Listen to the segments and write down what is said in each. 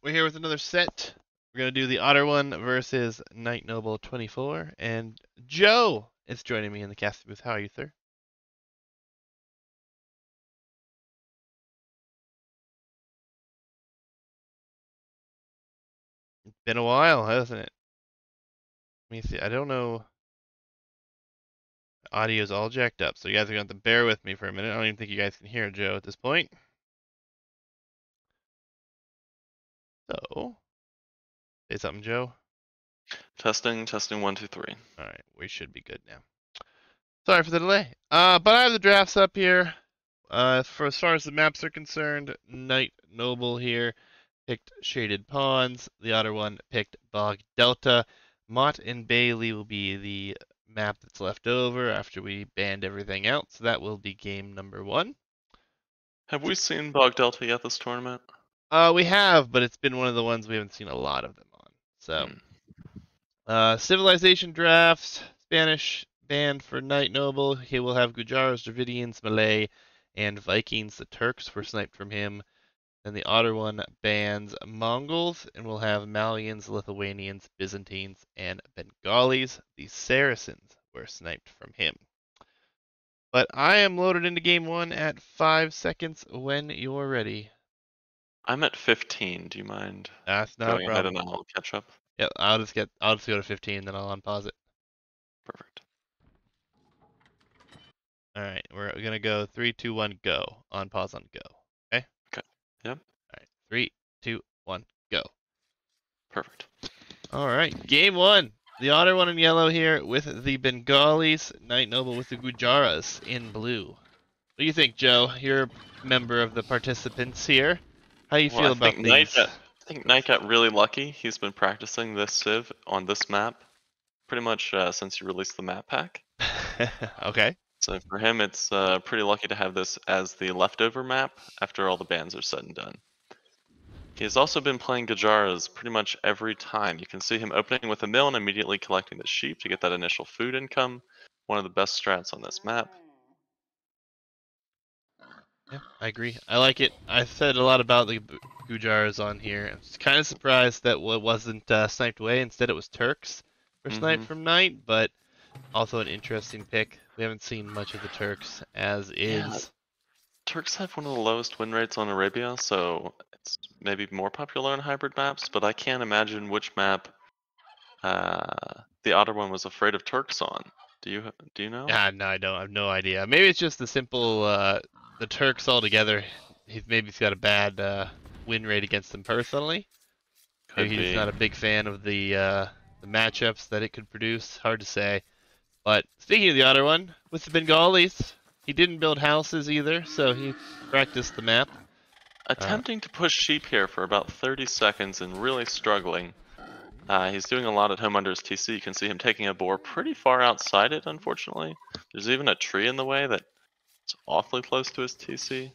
we're here with another set. We're gonna do the Otter one versus Knight Noble 24, and Joe is joining me in the casting booth. How are you, sir? It's been a while, hasn't it? Let me see. I don't know. Audio's all jacked up, so you guys are gonna have to bear with me for a minute. I don't even think you guys can hear Joe at this point. So, say something, Joe. Testing, 1, 2, 3. All right, we should be good now. Sorry for the delay. But I have the drafts up here. For as far as the maps are concerned, Knight Noble here picked Shaded Ponds. The other one picked Bog Delta. Mott and Bailey will be the map that's left over after we banned everything out. So that will be game number 1. Have we seen Bog Delta yet this tournament? We have, but it's been one of the ones we haven't seen a lot of them on. So, Civilization drafts, Spanish banned for Knight Noble. He will have Gujaras, Dravidians, Malay, and Vikings. The Turks were sniped from him. Then the Otter one bans Mongols, and we'll have Malians, Lithuanians, Byzantines, and Bengalis. The Saracens were sniped from him. But I am loaded into game 1 at 5 seconds when you're ready. I'm at 15. Do you mind That's not a going ahead and problem. I'll catch up? Yeah, I'll just go to 15, then I'll unpause it. Perfect. All right, we're gonna go 3, 2, 1, go. On pause on go. Okay. Okay. Yep. All right. 3, 2, 1, go. Perfect. All right. Game 1. The Otter one in yellow here with the Bengalis. Knight Noble with the Gujaras in blue. What do you think, Joe? You're a member of the participants here. How you feel about these? I think Knight got really lucky. He's been practicing this Civ on this map pretty much since he released the map pack. Okay. So for him, it's pretty lucky to have this as the leftover map after all the bans are said and done. He has also been playing Gujaras pretty much every time. You can see him opening with a mill and immediately collecting the sheep to get that initial food income. One of the best strats on this map. Yeah, I agree. I like it. I said a lot about the Gujaras on here. I was kind of surprised that it wasn't sniped away. Instead, it was Turks for sniped from Knight, but also an interesting pick. We haven't seen much of the Turks as is. Yeah. Turks have one of the lowest win rates on Arabia, so it's maybe more popular on hybrid maps, but I can't imagine which map the Otter one was afraid of Turks on. Do you know? No, I don't. I have no idea. Maybe it's just the simple the Turks altogether. He's got a bad win rate against them personally. Maybe he's not a big fan of the matchups that it could produce. Hard to say. But speaking of the Otter one, with the Bengalis, he didn't build houses either, so he practiced the map. Attempting to push sheep here for about 30 seconds and really struggling. He's doing a lot at home under his TC. You can see him taking a boar pretty far outside it, unfortunately. There's even a tree in the way that's awfully close to his TC.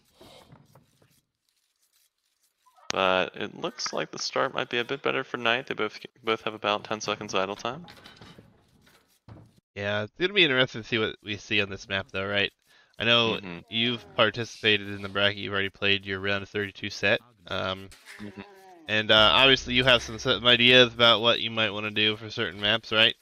But it looks like the start might be a bit better for Knight. They both have about 10 seconds idle time. Yeah, it's gonna be interesting to see what we see on this map, though, right? I know you've participated in the bracket. You've already played your round of 32 set, and obviously you have some ideas about what you might want to do for certain maps, right?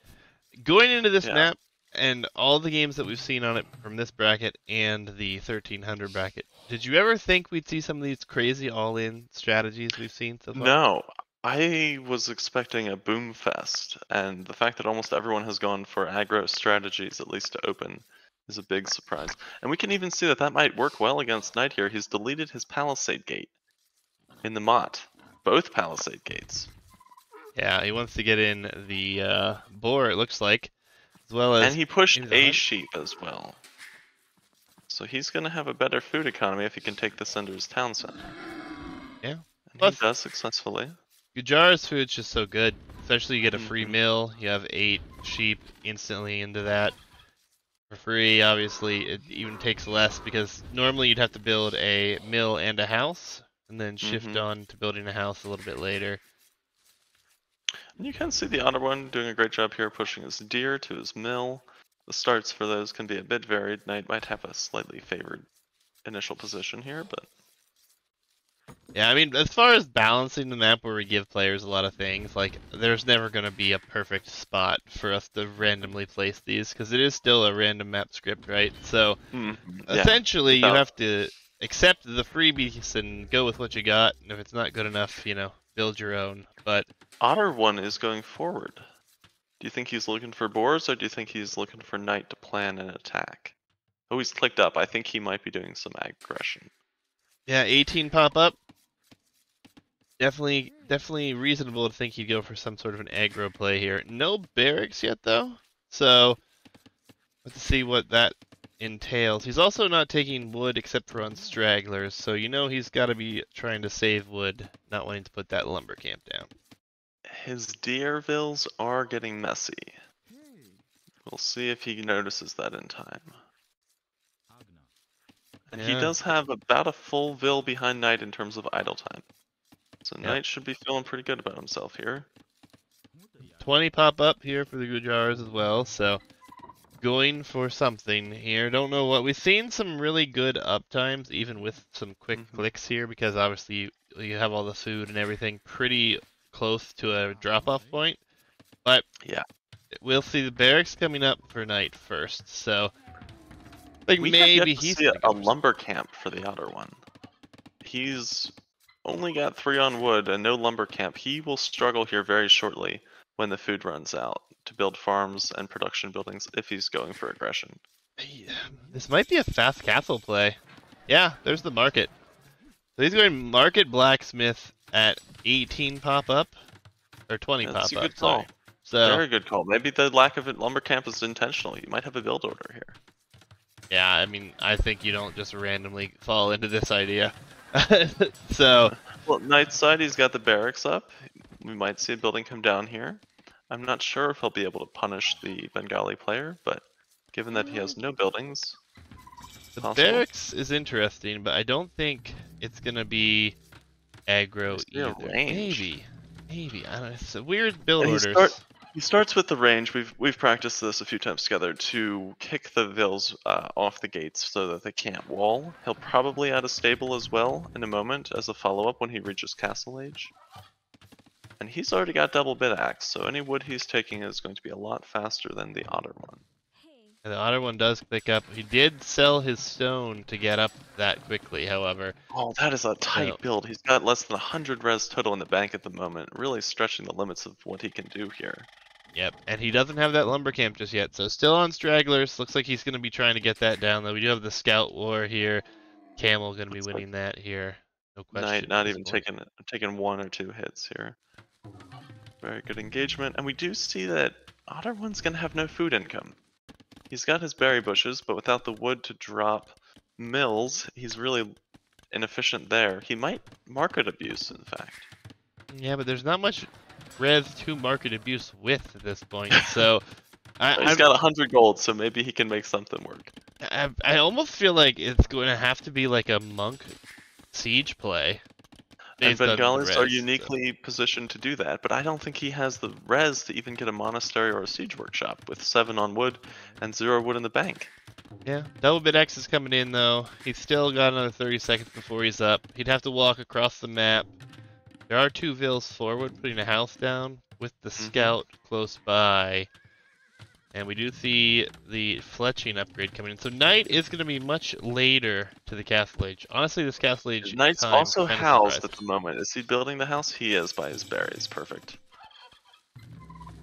Going into this map and all the games that we've seen on it from this bracket and the 1300 bracket, did you ever think we'd see some of these crazy all-in strategies we've seen so far? No. I was expecting a boom fest, and the fact that almost everyone has gone for aggro strategies, at least to open, is a big surprise. And we can even see that might work well against Knight here. He's deleted his Palisade Gate in the Mott. Both Palisade Gates. Yeah, he wants to get in the boar, it looks like, as well as... And he pushed a sheep as well. So he's going to have a better food economy if he can take this under his town center. Yeah. And he does successfully. Gujar's food's just so good. Especially you get a free mill, you have 8 sheep instantly into that. For free, obviously, it even takes less because normally you'd have to build a mill and a house, and then shift on to building a house a little bit later. And you can see the Otter one doing a great job here, pushing his deer to his mill. The starts for those can be a bit varied. Knight might have a slightly favored initial position here, but... Yeah, I mean, as far as balancing the map where we give players a lot of things, like, there's never going to be a perfect spot for us to randomly place these, because it is still a random map script, right? So, Yeah, essentially, you without have to accept the freebies and go with what you got, and if it's not good enough, build your own. But Otter one is going forward. Do you think he's looking for boars, or do you think he's looking for knight to plan an attack? Oh, he's clicked up. I think he might be doing some aggression. yeah, 18 pop up. Definitely reasonable to think he'd go for some sort of an aggro play here. No barracks yet, though, so let's see what that entails. He's also not taking wood except for on stragglers, so he's got to be trying to save wood, not wanting to put that lumber camp down. His Deervilles are getting messy. We'll see if he notices that in time. And he Yeah, does have about a full Ville behind Knight in terms of idle time. So yep. Knight should be feeling pretty good about himself here. 20 pop up here for the Gujars as well, so going for something here. Don't know what. We've seen some really good uptimes, even with some quick clicks here, because obviously you have all the food and everything pretty close to a drop-off point. But yeah, we'll see the barracks coming up for Knight first, so like we have yet maybe to he's see gonna a go for something. lumber camp for the Otter one. He's only got 3 on wood and no lumber camp. He will struggle here very shortly when the food runs out to build farms and production buildings if he's going for aggression. This might be a fast castle play. Yeah, there's the market. So he's going market blacksmith at 18 pop up or 20 That's pop a up. good Sorry. call. So Very good call. Maybe the lack of lumber camp is intentional. You might have a build order here. yeah, I mean, I think you don't just randomly fall into this idea. So Well, Knight's side, he's got the barracks up. We might see a building come down here. I'm not sure if he'll be able to punish the Bengali player, but given that he has no buildings, the possible. barracks is interesting, but I don't think it's gonna be aggro Is there a either. range? Maybe. I don't know. It's a weird build And orders. he starts with the range. We've practiced this a few times together to kick the Vills off the gates so that they can't wall. He'll probably add a stable as well in a moment as a follow-up when he reaches Castle Age. And he's already got double bit axe, so any wood he's taking is going to be a lot faster than the Otter one. And the Otter one does pick up. He did sell his stone to get up that quickly, however. Oh, that is a tight So, build. He's got less than 100 res total in the bank at the moment, really stretching the limits of what he can do here. yep. And he doesn't have that lumber camp just yet. So still on stragglers. Looks like he's going to be trying to get that down, though. We do have the scout war here. Camel going to be Looks like winning that here. No Knight question at not this even point. taking 1 or 2 hits here. Very good engagement, and we do see that Otter one's gonna have no food income. He's got his berry bushes, but without the wood to drop mills, he's really inefficient there. He might market abuse, in fact. Yeah, but there's not much res to market abuse with at this point. So He's I'm got 100 gold, so maybe he can make something work. I almost feel like it's going to have to be like a monk siege play And based on the Bengalis are res. So. uniquely positioned to do that, but I don't think he has the res to even get a monastery or a siege workshop with 7 on wood and 0 wood in the bank. Yeah, double bit X is coming in though. He's still got another 30 seconds before he's up. He'd have to walk across the map. There are 2 vills forward, putting a house down with the scout close by. And we do see the fletching upgrade coming in. So Knight is going to be much later to the Castle Age. Honestly, this Castle Age Knight's time also kind of housed surprised at me. the moment. Is he building the house? He is by his berries. Perfect.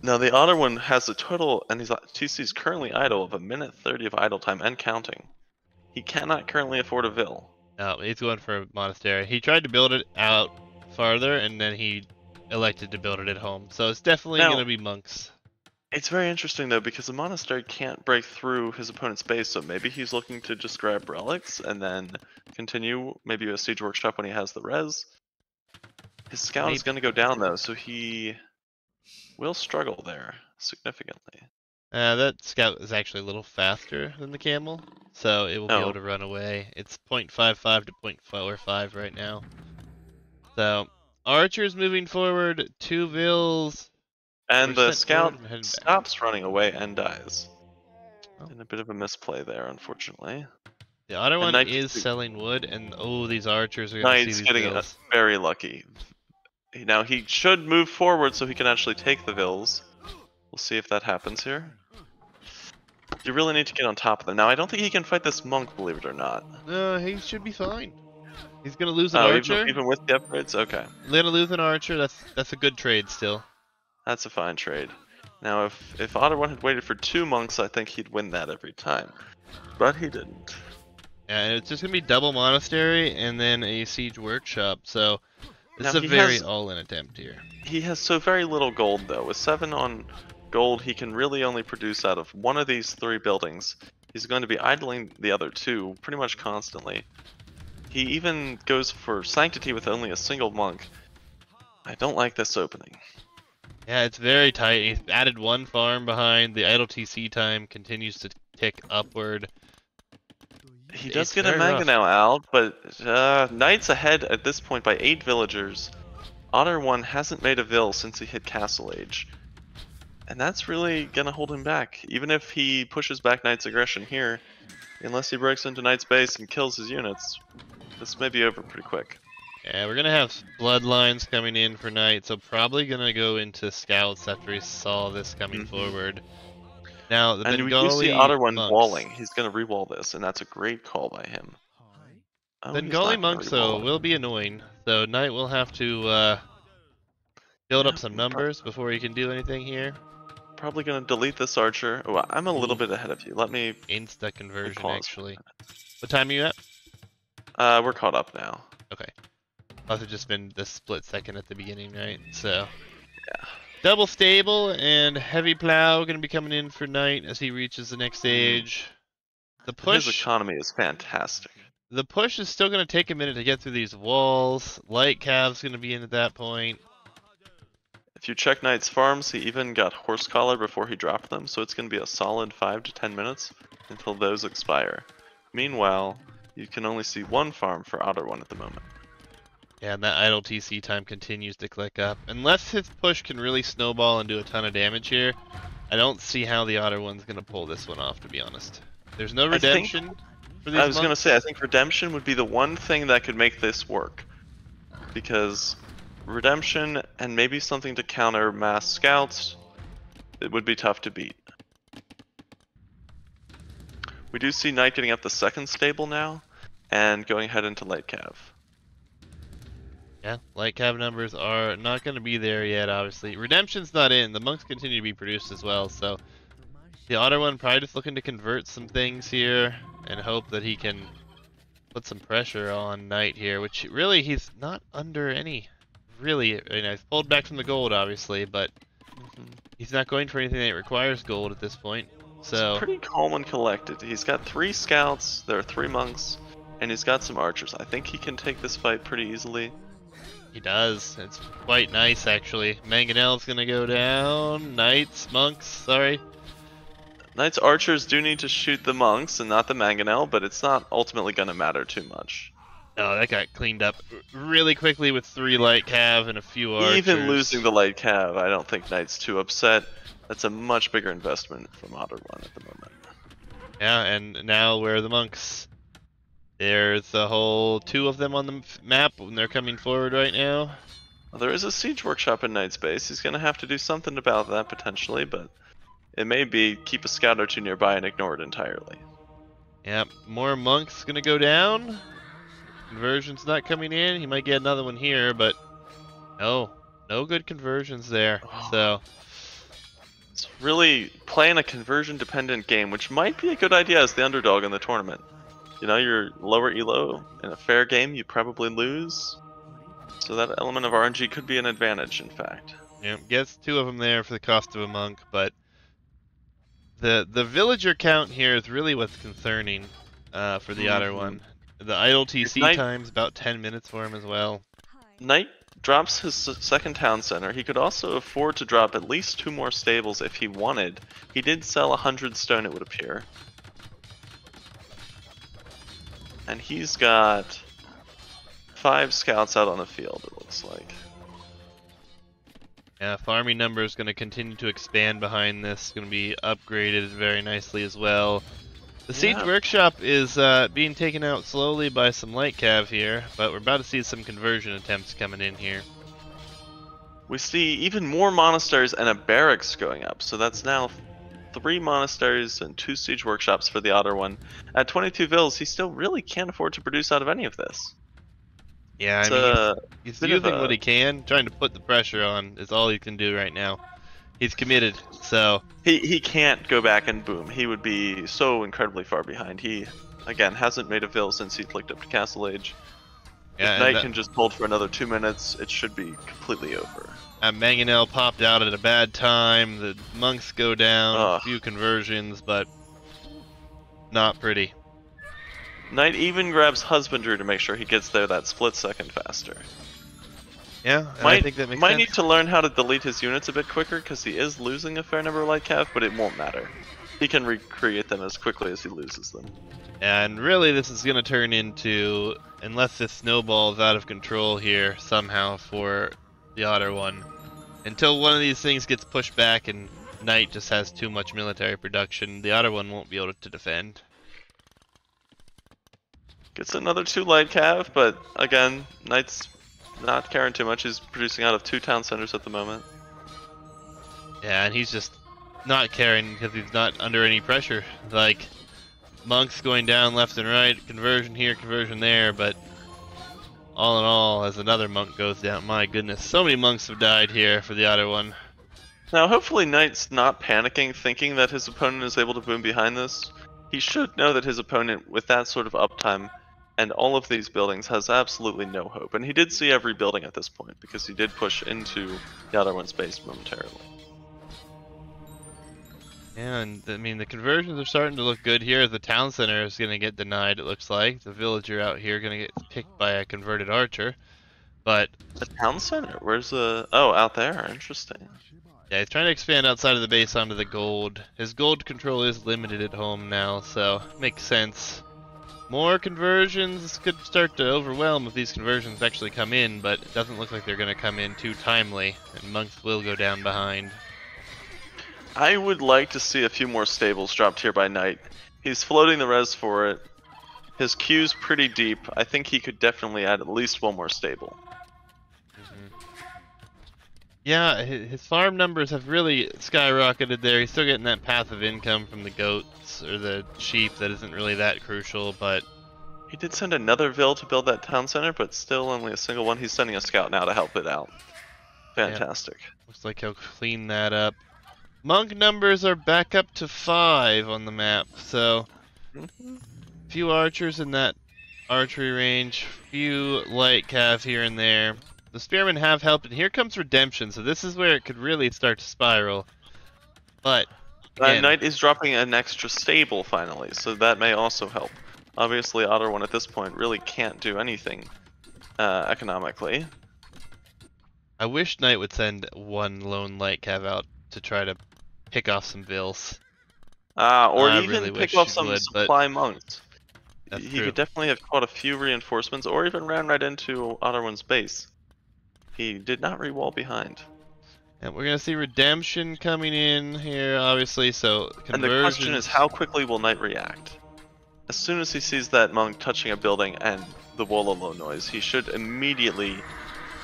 Now the Otter one has a total, and his TC's currently idle of 1:30 of idle time and counting. He cannot currently afford a Vil. No, he's going for a monastery. He tried to build it out farther, and then he elected to build it at home. So it's definitely going Now, to be monks. it's very interesting though because the monastery can't break through his opponent's base, so maybe he's looking to just grab relics and then continue maybe a siege workshop when he has the res. His scout is Maybe. going to go down though, so he will struggle there significantly. That scout is actually a little faster than the camel, so it will be able Oh, to run away. It's 0.55 to 0.45 right now. So Archer's moving forward, 2 vills. and We're the sent forward scout and heading back. stops running away and dies. Oh. In a bit of a misplay there, unfortunately. The Otter And one Knight is selling wood, and oh, these archers are gonna see Knight's these getting bills. very lucky. Now he should move forward so he can actually take the vills. We'll see if that happens here. You really need to get on top of them. Now I don't think he can fight this monk, believe it or not. No, he should be fine. He's gonna lose an Oh, archer. even with the upgrades? Okay. Gonna lose an archer. That's a good trade still. That's a fine trade. Now if Otter 1 had waited for 2 monks, I think he'd win that every time. But he didn't. Yeah, and it's just gonna be double monastery and then a siege workshop. So this Now is a very all-in attempt here. He has so very little gold though. With 7 on gold, he can really only produce out of one of these 3 buildings. He's going to be idling the other 2 pretty much constantly. He even goes for sanctity with only a single monk. I don't like this opening. Yeah, it's very tight. He's added 1 farm behind. The idle TC time continues to tick upward. He does get a mangonel out, but Knight's ahead at this point by 8 villagers. Otter 1 hasn't made a vill since he hit Castle Age. And that's really gonna hold him back. Even if he pushes back Knight's aggression here, unless he breaks into Knight's base and kills his units, this may be over pretty quick. Yeah, we're gonna have bloodlines coming in for Knight, so probably gonna go into scouts after he saw this coming forward. Now, the Bengali we do see Otter 1 monks. walling. He's going to re-wall this, and that's a great call by him. Oh, Bengali monks, though, will be annoying. So Knight will have to build up some numbers before he can do anything here. Probably going to delete this archer. Oh, I'm a little bit ahead of you. Let me... Insta conversion, actually. What time are you at? We're caught up now. Okay. Must have just been the split second at the beginning, right? So... Yeah. Double stable and heavy plow going to be coming in for Knight as he reaches the next stage. The push. His economy is fantastic. The push is still going to take a minute to get through these walls. Light Cav's going to be in at that point. If you check Knight's farms, he even got horse collar before he dropped them, so it's going to be a solid 5 to 10 minutes until those expire. Meanwhile, you can only see 1 farm for Otter 1 at the moment. Yeah, and that idle TC time continues to click up. Unless his push can really snowball and do a ton of damage here, I don't see how the Otter one's going to pull this one off, to be honest. There's no redemption for these I was going to say, I think redemption would be the one thing that could make this work. Because redemption and maybe something to counter mass scouts, it would be tough to beat. We do see Knight getting up the 2nd stable now, and going ahead into Light Cav. Yeah, Light Cav numbers are not going to be there yet, obviously. Redemption's not in. The monks continue to be produced as well, so the Otter one probably just looking to convert some things here and hope that he can put some pressure on Knight here, which really he's not under any. Really, you know, he's pulled back from the gold, obviously, but he's not going for anything that requires gold at this point. So he's pretty calm and collected. He's got 3 scouts, there are 3 monks, and he's got some archers. I think he can take this fight pretty easily. He does. It's quite nice, actually. Mangonel's gonna go down. Knights, monks, sorry. Knight's archers do need to shoot the monks and not the mangonel, but it's not ultimately gonna matter too much. Oh, that got cleaned up really quickly with 3 light cav and a few archers. Even losing the light cav, I don't think Knight's too upset. That's a much bigger investment from Otter 1 at the moment. Yeah, and now where are the monks? There's a whole 2 of them on the map, and they're coming forward right now. Well, there is a siege workshop in Knight's base. He's going to have to do something about that potentially, but it may be keep a scout or 2 nearby and ignore it entirely. Yep, more monks gonna go down. Conversion's not coming in. He might get another one here, but no good conversions there. So it's really playing a conversion-dependent game, which might be a good idea as the underdog in the tournament. You know, you're lower elo in a fair game, you probably lose. So that element of RNG could be an advantage, in fact. Yeah, gets 2 of them there for the cost of a monk, but the villager count here is really what's concerning for the Otter one. The idle TC time's about 10 minutes for him as well. Knight drops his 2nd town center. He could also afford to drop at least 2 more stables if he wanted. He did sell 100 stone, it would appear. And he's got 5 scouts out on the field, it looks like. Yeah, farming number is going to continue to expand behind this. Going to be upgraded very nicely as well. The Siege Workshop is being taken out slowly by some light cav here, but we're about to see some conversion attempts coming in here. We see even more monasteries and a barracks going up, so that's now 3 monasteries and 2 siege workshops for the Otter one. At 22 vills, he still really can't afford to produce out of any of this. Yeah, I mean, he's using what he can, trying to put the pressure on is all he can do right now. He's committed, so... He can't go back and boom. He would be so incredibly far behind. He, again, hasn't made a vill since he clicked up to Castle Age. Yeah, if Knight can just hold for another 2 minutes, it should be completely over. Mangonel popped out at a bad time, the monks go down, a few conversions, but not pretty. Knight even grabs Husbandry to make sure he gets there that split second faster. Yeah, I think that makes sense. Might need to learn how to delete his units a bit quicker, because he is losing a fair number of light cav, but it won't matter. He can recreate them as quickly as he loses them. And really this is going to turn into, unless this snowballs out of control here somehow for the Otter one, until one of these things gets pushed back and Knight just has too much military production, the Otter one won't be able to defend. Gets another 2 light cav, but again, Knight's not caring too much. He's producing out of 2 town centers at the moment. Yeah, and he's just not caring because he's not under any pressure. Like, monks going down left and right, conversion here, conversion there, but all in all, as another monk goes down, my goodness, so many monks have died here for the Otter one. Now, hopefully Knight's not panicking, thinking that his opponent is able to boom behind this. He should know that his opponent, with that sort of uptime, and all of these buildings, has absolutely no hope. And he did see every building at this point, because he did push into the Other one's base momentarily. Yeah, and I mean, the conversions are starting to look good here. The town center is going to get denied, it looks like. The villager out here going to get picked by a converted archer. But... The town center? Where's the... Oh, out there? Interesting. Yeah, he's trying to expand outside of the base onto the gold. His gold control is limited at home now, so makes sense. More conversions could start to overwhelm if these conversions actually come in, but it doesn't look like they're going to come in too timely, and monks will go down behind. I would like to see a few more stables dropped here by Knight. He's floating the res for it. His queue's pretty deep. I think he could definitely add at least 1 more stable. Yeah, his farm numbers have really skyrocketed there. He's still getting that passive income from the goats or the sheep that isn't really that crucial, but... He did send another vill to build that town center, but still only a single one. He's sending a scout now to help it out. Fantastic. Yeah. Looks like he'll clean that up. Monk numbers are back up to 5 on the map, so... Few archers in that archery range, few light cav here and there. The spearmen have helped, and here comes redemption, so this is where it could really start to spiral. But again, Knight is dropping an extra stable finally, so that may also help. Obviously, Otter one at this point really can't do anything economically. I wish Knight would send 1 lone light cav out to try to pick off some vills. Or even pick off some supply monks. He true. could definitely have caught a few reinforcements, or even ran right into Otter one's base. He did not re-wall behind. And we're going to see redemption coming in here, obviously, so And the question is, how quickly will Knight react? As soon as he sees that monk touching a building and the Wololo noise, he should immediately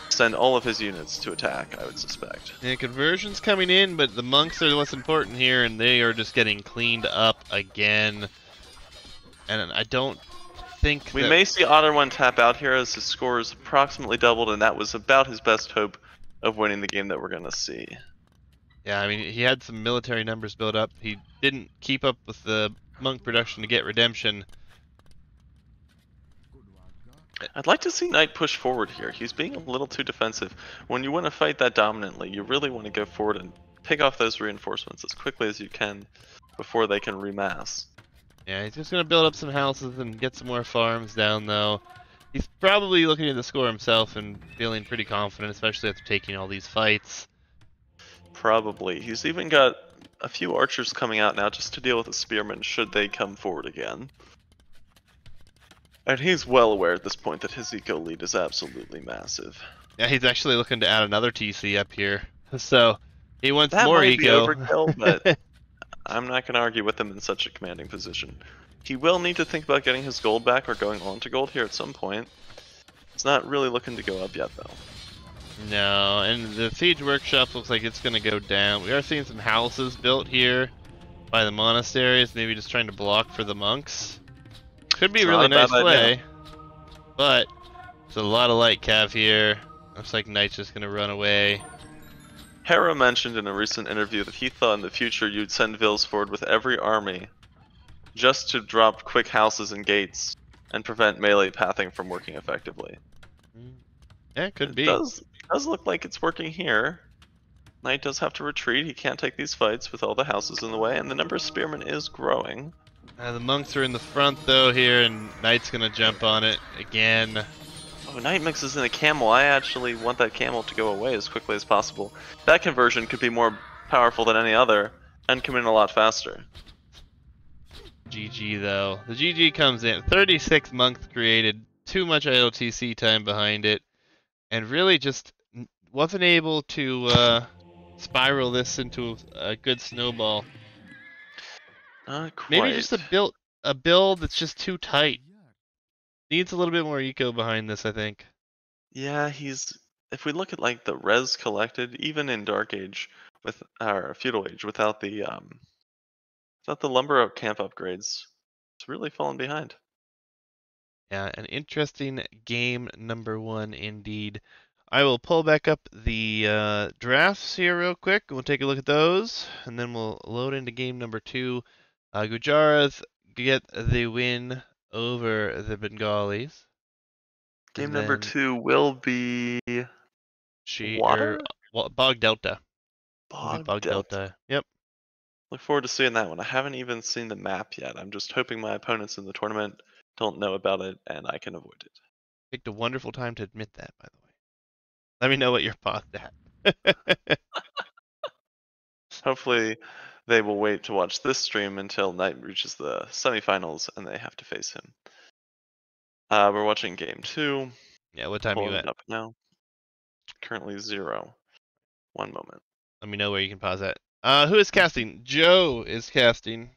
send all of his units to attack, I would suspect. Yeah, conversion's coming in, but the monks are what's important here, and they are just getting cleaned up again. And I don't think we may see Otter one tap out here as his score is approximately doubled, and that was about his best hope of winning the game that we're going to see. Yeah, I mean, he had some military numbers built up. He didn't keep up with the monk production to get redemption. I'd like to see Knight push forward here. He's being a little too defensive. When you want to fight that dominantly, you really want to go forward and pick off those reinforcements as quickly as you can before they can remass. Yeah, he's just going to build up some houses and get some more farms down, though. He's probably looking at the score himself and feeling pretty confident, especially after taking all these fights. Probably. He's even got a few archers coming out now just to deal with the spearmen should they come forward again. And he's well aware at this point that his eco lead is absolutely massive. Yeah, he's actually looking to add another TC up here. So, he wants that more might eco. Be overkill, but I'm not going to argue with him in such a commanding position. He will need to think about getting his gold back or going on to gold here at some point. It's not really looking to go up yet, though. No, and the Siege Workshop looks like it's going to go down. We are seeing some houses built here by the monasteries, maybe just trying to block for the monks. Could be a really nice play, but there's a lot of light cav here. Looks like Knight's just going to run away. Hera mentioned in a recent interview that he thought in the future you'd send Vils forward with every army just to drop quick houses and gates and prevent melee pathing from working effectively. Yeah, it could be. Does look like it's working here. Knight does have to retreat. He can't take these fights with all the houses in the way, and the number of spearmen is growing. The monks are in the front though here, and Knight's gonna jump on it again. Oh, Knight mixes in a camel. I actually want that camel to go away as quickly as possible. That conversion could be more powerful than any other, and come in a lot faster. GG though. The GG comes in. 36 monks created, too much ILTC time behind it, and really just wasn't able to spiral this into a good snowball. Not quite. Maybe just a build that's just too tight. Needs a little bit more eco behind this, I think. Yeah, if we look at like the res collected, even in Dark Age or Feudal Age, without the lumber camp upgrades, it's really fallen behind. Yeah, an interesting game number 1 indeed. I will pull back up the drafts here real quick. We'll take a look at those, and then we'll load into game number 2. Gujarath get the win over the Bengalis. Game number 2 will be Water? Bog Delta. Bog Delta. Yep. Look forward to seeing that one. I haven't even seen the map yet. I'm just hoping my opponents in the tournament don't know about it and I can avoid it. Picked a wonderful time to admit that, by the way. Let me know what you're paused at. Hopefully they will wait to watch this stream until Knight reaches the semifinals and they have to face him. We're watching game 2. Yeah, what time are you at? Up now. Currently 0. 1 moment. Let me know where you can pause at. Who is casting? Joe is casting.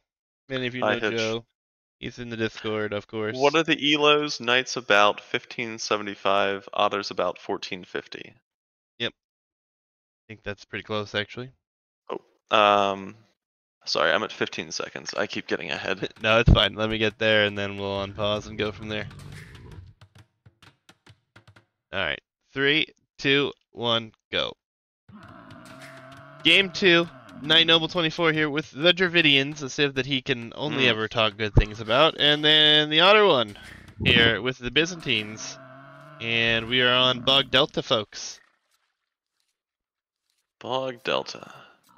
Many of you know Joe. He's in the Discord, of course. What are the elos? Knight's about 1575. Otter's about 1450. Yep. I think that's pretty close, actually. Oh, sorry, I'm at 15 seconds. I keep getting ahead. No, it's fine. Let me get there, and then we'll unpause and go from there. All right, 3, 2, 1, go. Game 2. Knight Noble 24 here with the Dravidians, a civ that he can only ever talk good things about, and then the Otter one here with the Byzantines, and we are on Bog Delta, folks. Bog Delta.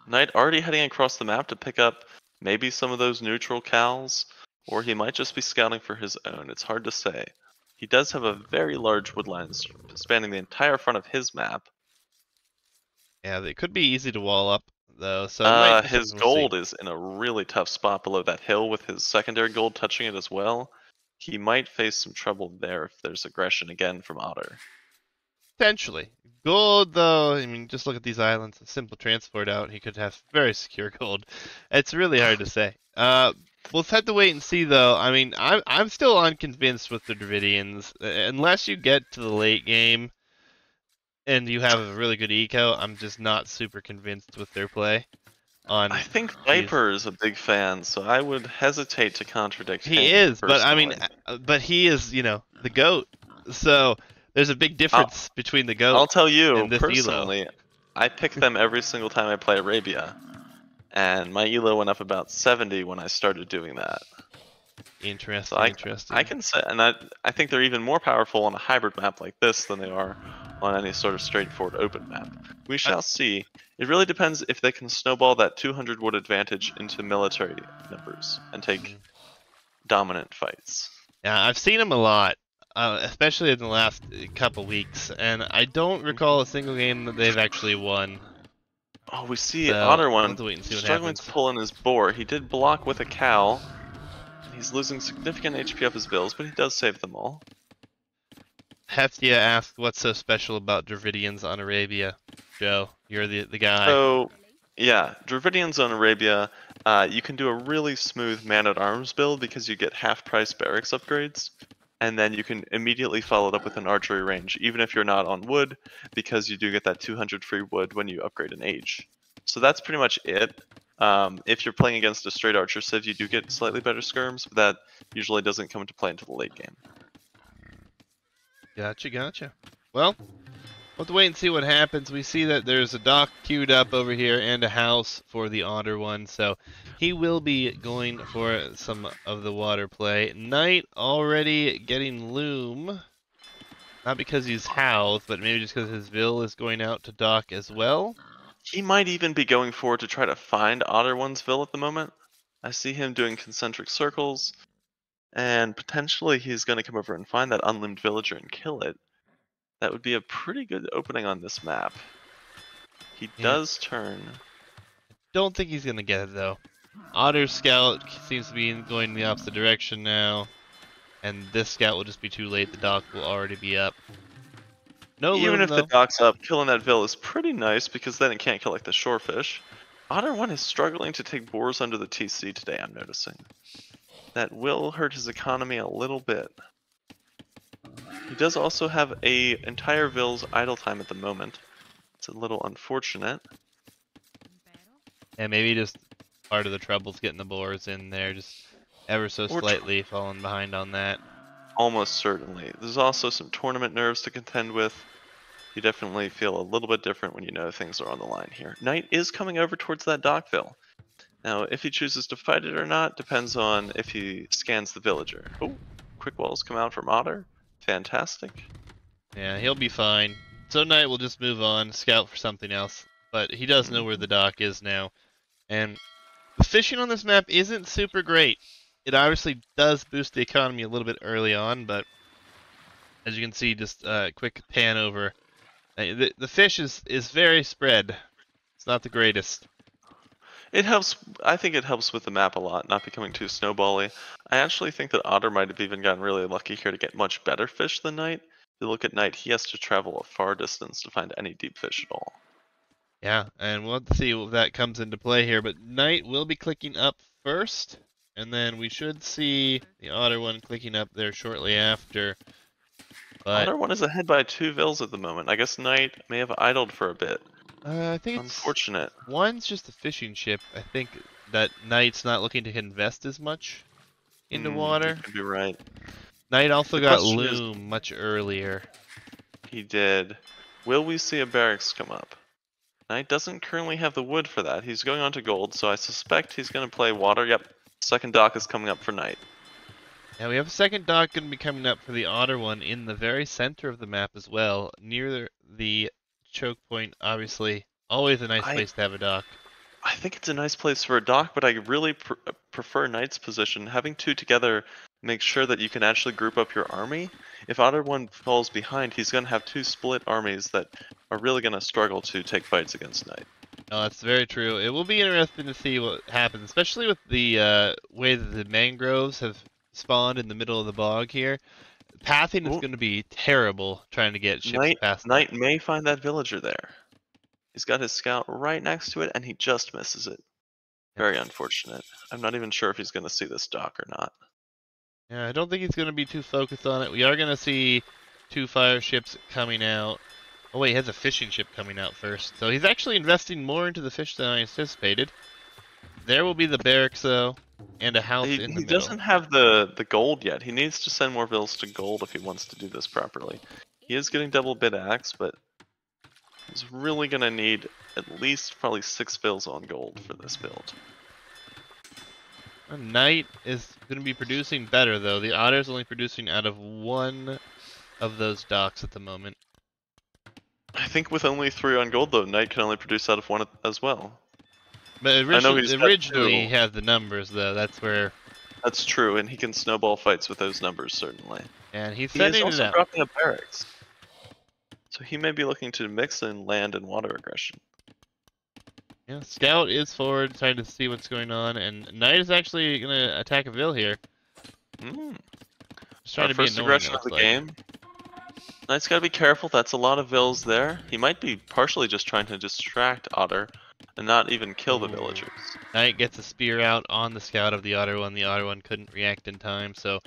Knight already heading across the map to pick up maybe some of those neutral cows, or he might just be scouting for his own. It's hard to say. He does have a very large woodline spanning the entire front of his map. Yeah, they could be easy to wall up, though. So his gold is in a really tough spot below that hill with his secondary gold touching it as well. He might face some trouble there if there's aggression again from Otter. Potentially. Gold, though, I mean, just look at these islands. A simple transport out, he could have very secure gold. It's really hard to say. We'll have to wait and see, though. I mean, I'm still unconvinced with the Dravidians. Unless you get to the late game and you have a really good eco, I'm just not super convinced with their play. I think Viper is a big fan, so I would hesitate to contradict him. He is, but I mean, but he is, you know, the GOAT. So there's a big difference between the GOAT. I'll tell you, personally, I pick them every single time I play Arabia. And my elo went up about 70 when I started doing that. Interesting. So interesting. I can say, and I think they're even more powerful on a hybrid map like this than they are on any sort of straightforward open map. We shall see. It really depends if they can snowball that 200 wood advantage into military numbers and take dominant fights. Yeah, I've seen them a lot, especially in the last couple weeks, and I don't recall a single game that they've actually won. Oh, we see Otter one struggling to pull in his boar. He did block with a cow. He's losing significant HP off his bills, but he does save them all. Hestia asked, "What's so special about Dravidians on Arabia?" Joe, you're the guy. So, yeah, Dravidians on Arabia. you can do a really smooth man-at-arms build because you get half-price barracks upgrades, and then you can immediately follow it up with an archery range, even if you're not on wood, because you do get that 200 free wood when you upgrade an age. So that's pretty much it. If you're playing against a straight archer civ, you do get slightly better skirms, but that usually doesn't come into play until the late game. Gotcha. Well, we'll have to wait and see what happens. We see that there's a dock queued up over here and a house for the Otter one, so he will be going for some of the water play. Knight already getting loom. Not because he's housed, but maybe just because his Vil is going out to dock as well. He might even be going forward to try to find Otter one's Vil at the moment. I see him doing concentric circles, and potentially he's going to come over and find that unlimbed villager and kill it. That would be a pretty good opening on this map. He does turn. Don't think he's going to get it, though. Otter's scout seems to be going in the opposite direction now. And this scout will just be too late. The dock will already be up. No Even loom, if though. the dock's up, killing that Vil is pretty nice because then it can't kill like the shorefish. Otter 1 is struggling to take boars under the TC today, I'm noticing. That will hurt his economy a little bit. He does also have a entire Vil's idle time at the moment. It's a little unfortunate. And maybe just part of the trouble's getting the boars in there, just ever so slightly falling behind on that. Almost certainly. There's also some tournament nerves to contend with. You definitely feel a little bit different when you know things are on the line here. Knight is coming over towards that Dockville. Now, if he chooses to fight it or not depends on if he scans the villager. Oh, quick walls come out from Otter. Fantastic. Yeah, he'll be fine. So Knight will just move on, scout for something else. But he does know where the dock is now. And the fishing on this map isn't super great. It obviously does boost the economy a little bit early on, but as you can see, just a quick pan over. The fish is very spread. It's not the greatest. It helps. I think it helps with the map a lot, not becoming too snowbally. I actually think that Otter might have even gotten really lucky here to get much better fish than Knight. If you look at Knight, he has to travel a far distance to find any deep fish at all. Yeah, and we'll have to see if that comes into play here. But Knight will be clicking up first, and then we should see the Otter one clicking up there shortly after. But Otter 1 is ahead by 2 Vils at the moment. I guess Knight may have idled for a bit. I think it's unfortunate. One's just a fishing ship. I think that Knight's not looking to invest as much into water. You could be right. Knight also got loom much earlier. He did. Will we see a barracks come up? Knight doesn't currently have the wood for that. He's going on to gold, so I suspect he's going to play water. Yep, second dock is coming up for Knight. Now we have a second dock going to be coming up for the Otter one in the very center of the map as well, near the choke point. Obviously, always a nice place to have a dock. I think it's a nice place for a dock, but I really prefer Knight's position. Having 2 together makes sure that you can actually group up your army. If Otter 1 falls behind, he's going to have 2 split armies that are really going to struggle to take fights against Knight. No, that's very true. It will be interesting to see what happens, especially with the way that the mangroves have spawned in the middle of the bog here. Pathing is going to be terrible trying to get ships past. Knight may find that villager there. He's got his scout right next to it, and he just misses it. Very unfortunate. I'm not even sure if he's going to see this dock or not. Yeah, I don't think he's going to be too focused on it. We are going to see 2 fire ships coming out. Oh wait, he has a fishing ship coming out first. So he's actually investing more into the fish than I anticipated. There will be the barracks though, and a house in the middle. He doesn't have the gold yet. He needs to send more Vils to gold if he wants to do this properly. He is getting double bid axe, but he's really going to need at least probably 6 Vils on gold for this build. Knight is going to be producing better though. The Otter's only producing out of 1 of those docks at the moment. I think with only 3 on gold though, Knight can only produce out of 1 as well. But originally he had the numbers though. That's where. That's true, and he can snowball fights with those numbers certainly. And he's sending it out. Dropping a barracks, so he may be looking to mix in land and water aggression. Yeah, Scout is forward, trying to see what's going on, and Knight is actually going to attack a Vil here. Mm. Just trying to be first annoying, aggression of the game. Knight's gotta be careful, that's a lot of vills there. He might be partially just trying to distract Otter and not even kill the Ooh. villagers. Knight gets a spear out on the scout of the Otter one. The Otter one couldn't react in time, so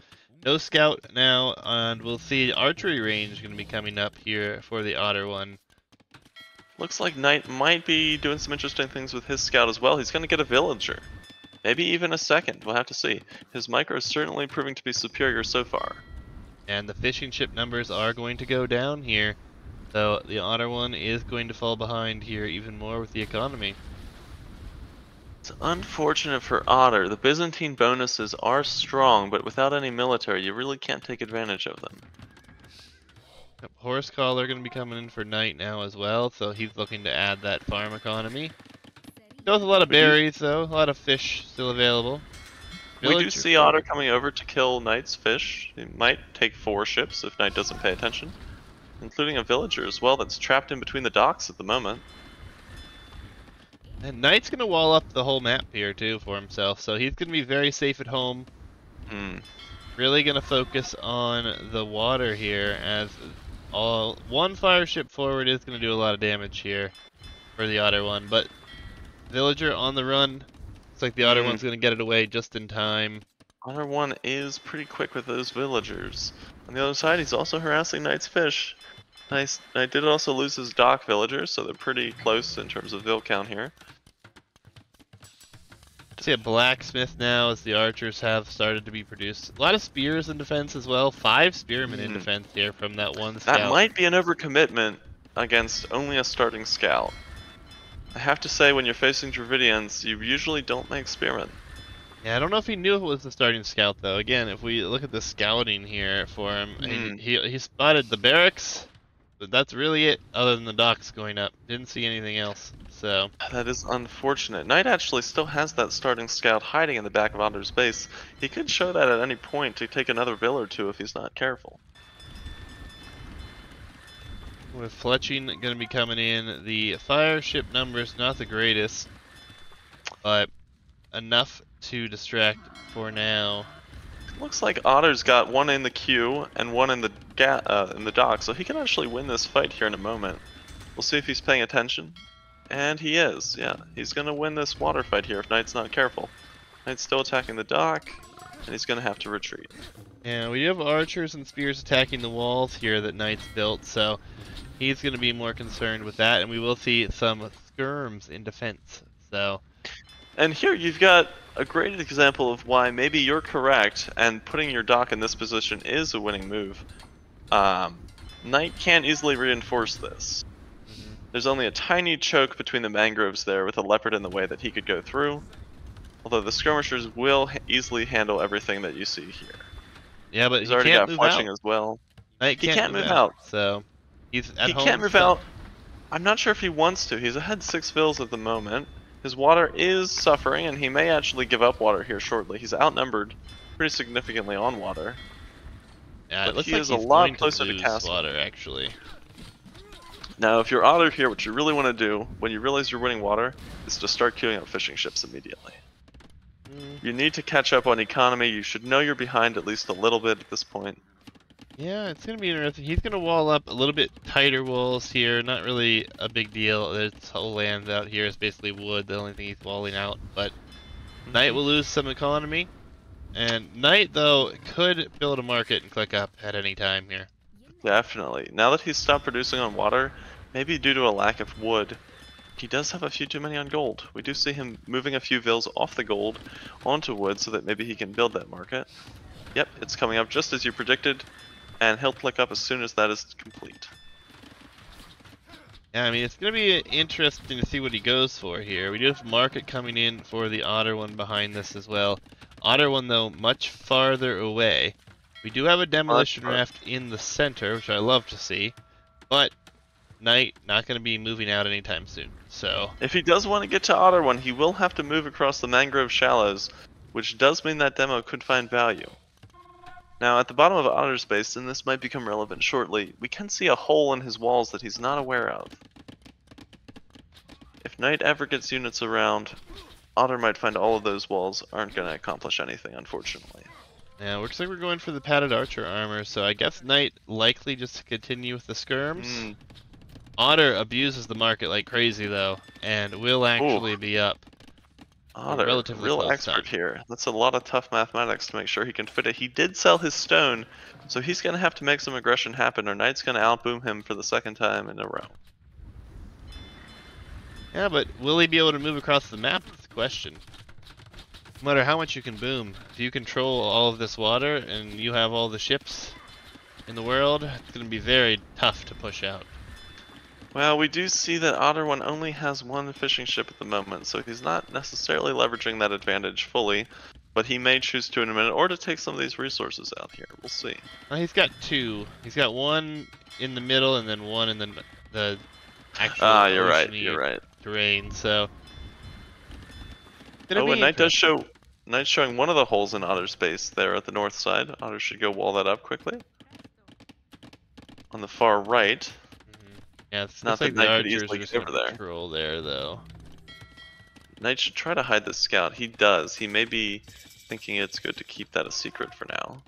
no scout now, and we'll see archery range going to be coming up here for the Otter one. Looks like Knight might be doing some interesting things with his scout as well. He's gonna get a villager. Maybe even a second, we'll have to see. His micro is certainly proving to be superior so far. And the fishing ship numbers are going to go down here, so the Otter one is going to fall behind here even more with the economy. It's unfortunate for Otter. The Byzantine bonuses are strong, but without any military, you really can't take advantage of them. Yep, Horse Collar going to be coming in for Knight now as well, so he's looking to add that farm economy. Still has a lot of berries though, a lot of fish still available. We do see Otter coming over to kill Knight's fish. He might take 4 ships if Knight doesn't pay attention, including a villager as well that's trapped in between the docks at the moment. And Knight's going to wall up the whole map here too for himself, so he's going to be very safe at home. Really going to focus on the water here, as one fire ship forward is going to do a lot of damage here for the Otter one, but villager on the run. Looks like the Otter one's going to get it away just in time. Otter one is pretty quick with those villagers. On the other side, he's also harassing Knight's fish. Knight did also lose his dock villagers, so they're pretty close in terms of vill count here. See a blacksmith now as the archers have started to be produced. A lot of spears in defense as well. 5 spearmen in defense here from that one scout. That might be an overcommitment against only a starting scout. I have to say, when you're facing Dravidians, you usually don't make spearmen. Yeah, I don't know if he knew it was the starting scout though. Again, if we look at the scouting here for him, he spotted the barracks, but that's really it other than the docks going up. Didn't see anything else. So that is unfortunate. Knight actually still has that starting scout hiding in the back of Otter's base. He could show that at any point to take another vill or two if he's not careful. With Fletching going to be coming in, the fire ship numbers not the greatest, but enough to distract for now. Looks like Otter's got one in the queue and one in the dock, so he can actually win this fight here in a moment. We'll see if he's paying attention. And he is, yeah. He's going to win this water fight here if Knight's not careful. Knight's still attacking the dock, and he's going to have to retreat. Yeah, we have archers and spears attacking the walls here that Knight's built, so he's going to be more concerned with that, and we will see some skirms in defense. So, and here you've got a great example of why maybe you're correct, and putting your dock in this position is a winning move. Knight can't easily reinforce this. There's only a tiny choke between the mangroves there with a leopard in the way that he could go through. Although the skirmishers will easily handle everything that you see here. Yeah, but he's already got fletching as well. He can't move out, so he's at home. He can't move out. I'm not sure if he wants to. He's ahead 6 vills at the moment. His water is suffering, and he may actually give up water here shortly. He's outnumbered pretty significantly on water. Yeah, but it looks he like is he's a lot going closer to to lose castle. water, actually. Now, if you're Otter here, what you really want to do, when you realize you're winning water, is to start queuing up fishing ships immediately. You need to catch up on economy. You should know you're behind at least a little bit at this point. Yeah, it's going to be interesting. He's going to wall up a little bit tighter walls here. Not really a big deal. This whole land out here is basically wood. The only thing he's walling out. But Knight will lose some economy. And Knight, though, could build a market and click up at any time here. Definitely. Now that he's stopped producing on water, maybe due to a lack of wood, he does have a few too many on gold. We do see him moving a few vills off the gold onto wood so that maybe he can build that market. Yep, it's coming up just as you predicted, and he'll click up as soon as that is complete. Yeah, I mean, it's going to be interesting to see what he goes for here. We do have market coming in for the Otter one behind this as well. Otter one, though, much farther away. We do have a demolition raft in the center, which I love to see, but Knight not going to be moving out anytime soon. So if he does want to get to Otter one, he will have to move across the mangrove shallows, which does mean that demo could find value. Now, at the bottom of Otter's base, and this might become relevant shortly, we can see a hole in his walls that he's not aware of. If Knight ever gets units around, Otter might find all of those walls aren't going to accomplish anything, unfortunately. Yeah, looks like we're going for the padded archer armor, so I guess Knight likely just to continue with the skirms. Otter abuses the market like crazy though, and will Ooh, actually be up a Otter, relatively real close time. expert here. That's a lot of tough mathematics to make sure he can fit it. He did sell his stone, so he's going to have to make some aggression happen, or Knight's going to outboom him for the second time in a row. Yeah, but will he be able to move across the map? That's the question. No matter how much you can boom, if you control all of this water and you have all the ships in the world, it's going to be very tough to push out. Well, we do see that Otter one only has one fishing ship at the moment, so he's not necessarily leveraging that advantage fully, but he may choose to in a minute, or to take some of these resources out here. We'll see. He's got two. He's got one in the middle and then one in the actual You're right. You're right. terrain. So. Oh, and Knight does show. Knight's showing one of the holes in Otter's base there at the north side. Otter should go wall that up quickly. On the far right. Yeah, it's not like that the Knight could archers easily are just get over there. control there, though. Knight should try to hide the scout. He does. He may be thinking it's good to keep that a secret for now.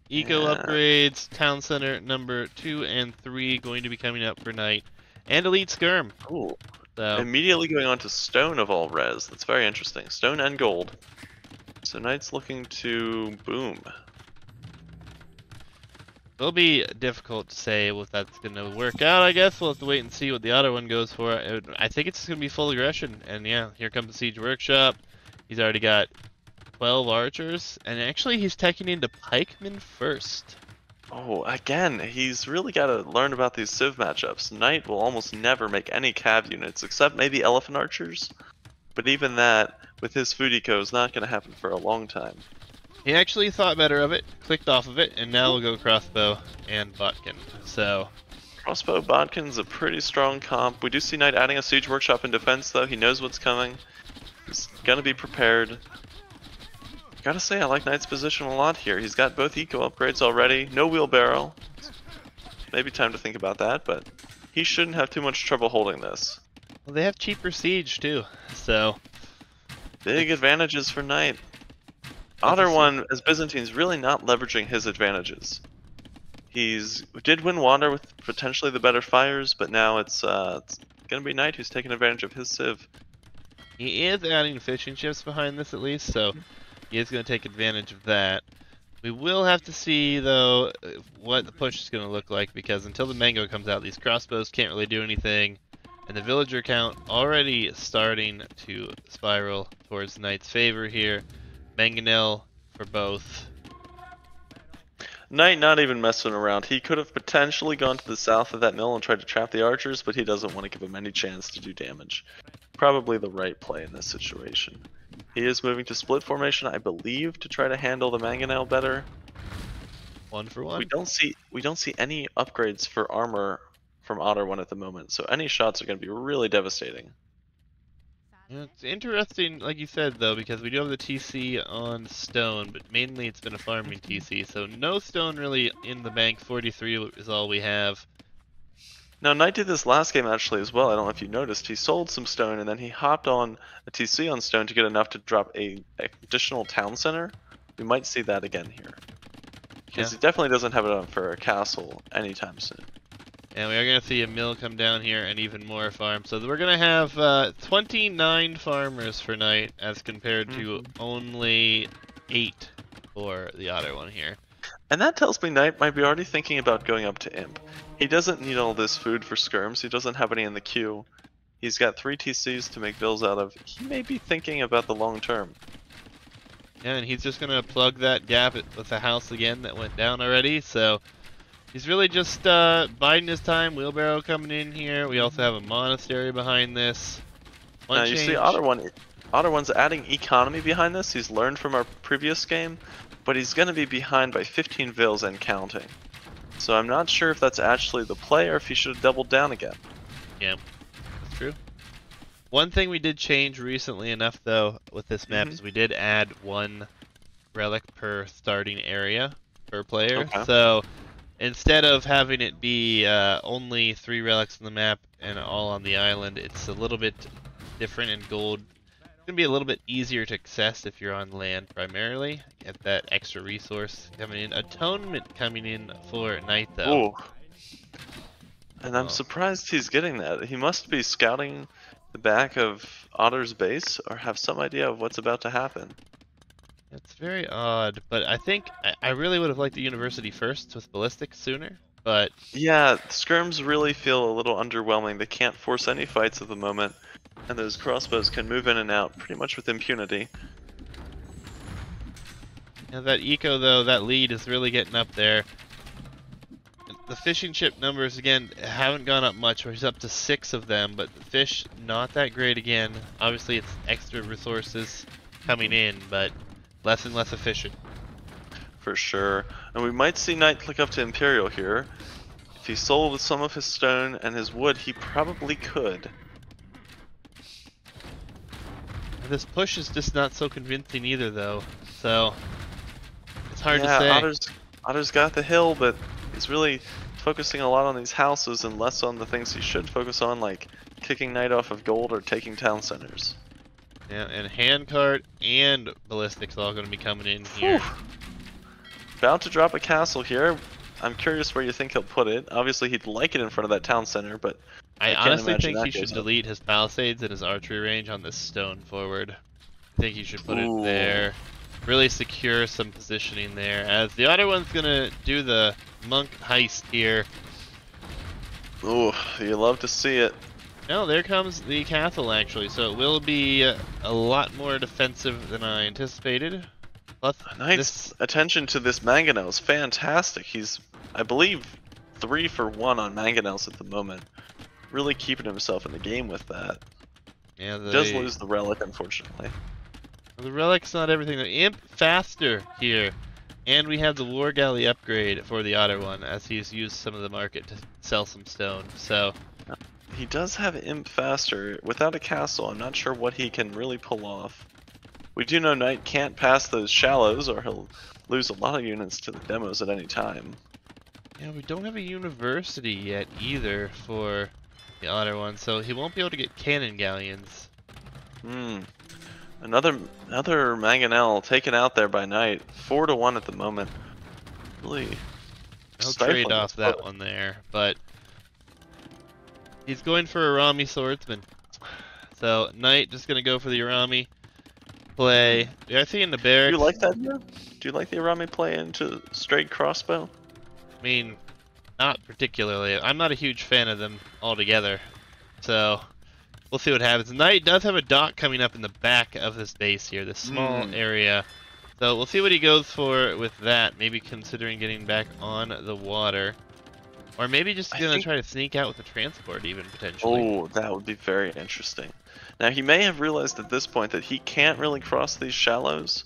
Eco upgrades, town center number 2 and 3 going to be coming up for Knight, and elite skirm. Cool. So immediately going on to stone of all res. That's very interesting. Stone and gold. So Knight's looking to boom. It'll be difficult to say if that's going to work out, I guess. We'll have to wait and see what the other one goes for. I think it's going to be full aggression. And yeah, here comes the Siege Workshop. He's already got 12 archers. And actually, he's taking into pikemen first. Oh, again, he's really got to learn about these civ matchups. Knight will almost never make any cav units, except maybe elephant archers. But even that, with his food eco, is not going to happen for a long time. He actually thought better of it, clicked off of it, and now we'll go crossbow and bodkin. So crossbow bodkin's a pretty strong comp. We do see Knight adding a siege workshop in defense, though. He knows what's coming. He's gonna be prepared. Gotta say, I like Knight's position a lot here. He's got both eco upgrades already. No wheelbarrow. Maybe time to think about that, but he shouldn't have too much trouble holding this. Well, they have cheaper siege too, so big advantages for Knight. Otter one, as Byzantine's really not leveraging his advantages. Did win water with potentially the better fires, but now it's gonna be Knight who's taking advantage of his civ. He is adding fishing ships behind this at least, so he is going to take advantage of that. We will have to see though what the push is going to look like, because until the mango comes out, these crossbows can't really do anything, and the villager count already starting to spiral towards Knight's favor here. Mangonel for both. Knight not even messing around. He could have potentially gone to the south of that mill and tried to trap the archers, but he doesn't want to give them any chance to do damage. Probably the right play in this situation. He is moving to split formation, I believe, to try to handle the mangonel better. 1 for 1. We don't see any upgrades for armor from Otter one at the moment, so any shots are going to be really devastating. Yeah, it's interesting, like you said, though, because we do have the TC on stone, but mainly it's been a farming TC, so no stone really in the bank. 43 is all we have. Now, Knight did this last game actually as well. I don't know if you noticed. He sold some stone and then he hopped on a TC on stone to get enough to drop a additional town center. We might see that again here. Because he definitely doesn't have it on for a castle anytime soon. And we are going to see a mill come down here and even more farms. So we're going to have 29 farmers for Knight as compared to only 8 for the Otter one here. And that tells me Knight might be already thinking about going up to Imp. He doesn't need all this food for skirms. He doesn't have any in the queue. He's got 3 TCs to make bills out of. He may be thinking about the long term. Yeah, and he's just going to plug that gap with the house again that went down already. So he's really just biding his time. Wheelbarrow coming in here. We also have a monastery behind this. Now you see Otter one's adding economy behind this. He's learned from our previous game, but he's going to be behind by 15 vills and counting. So I'm not sure if that's actually the play or if he should have doubled down again. Yeah, that's true. One thing we did change recently enough though with this map is we did add 1 relic per starting area per player. Okay. So instead of having it be only 3 relics on the map and all on the island, it's a little bit different in gold gonna be a little bit easier to access if you're on land primarily. Get that extra resource coming in. Atonement coming in for night though. Ooh, and I'm Oh, surprised he's getting that. He must be scouting the back of Otter's base or have some idea of what's about to happen. it's very odd, but I think I really would have liked the university first with ballistic sooner. But Yeah, skirms really feel a little underwhelming. They can't force any fights at the moment, and those crossbows can move in and out pretty much with impunity. you know, that eco though, that lead is really getting up there. The fishing ship numbers again haven't gone up much. We're up to 6 of them, but the fish not that great again. Obviously, it's extra resources coming in, but less and less efficient. For sure. And we might see Knight click up to Imperial here. If he sold some of his stone and his wood, he probably could. This push is just not so convincing either, though. So it's hard to Yeah, say. Otter's got the hill, but he's really focusing a lot on these houses and less on the things he should focus on, like kicking Knight off of gold or taking town centers. Yeah, and handcart and ballistics all going to be coming in here. Whew. About to drop a castle here. I'm curious where you think he'll put it. Obviously, he'd like it in front of that town center, but I can't honestly imagine think that he should goes up. delete his palisades and his archery range on this stone forward. I think he should put it Ooh. there. Really secure some positioning there, as the other one's gonna do the monk heist here. Ooh, you love to see it. No, there comes the castle actually, so it will be a lot more defensive than I anticipated. Plus, Knight's attention to this mangonel is fantastic. He's, I believe, 3 for 1 on mangonels at the moment. Really keeping himself in the game with that. yeah, He does lose the relic, unfortunately. the relic's not everything. The imp faster here, and we have the war galley upgrade for the Otter one, as he's used some of the market to sell some stone. So He does have imp faster. Without a castle, I'm not sure what he can really pull off. We do know Knight can't pass those shallows, or he'll lose a lot of units to the demos at any time. yeah, we don't have a university yet either for the Otter one, so he won't be able to get cannon galleons. Another mangonel taken out there by Knight. 4 to 1 at the moment. Really He'll stifling trade off this that boat. one there, but he's going for Arami swordsman. So Knight just gonna go for the Arami play. I see in the Do barracks. you like that? Yeah? Do you like the Arami play into straight crossbow? I mean, not particularly. I'm not a huge fan of them altogether. So we'll see what happens. Knight does have a dock coming up in the back of this base here, this small area. So we'll see what he goes for with that. Maybe considering getting back on the water. Or maybe just gonna try to sneak out with the transport even, potentially. Oh, that would be very interesting. Now, he may have realized at this point that he can't really cross these shallows.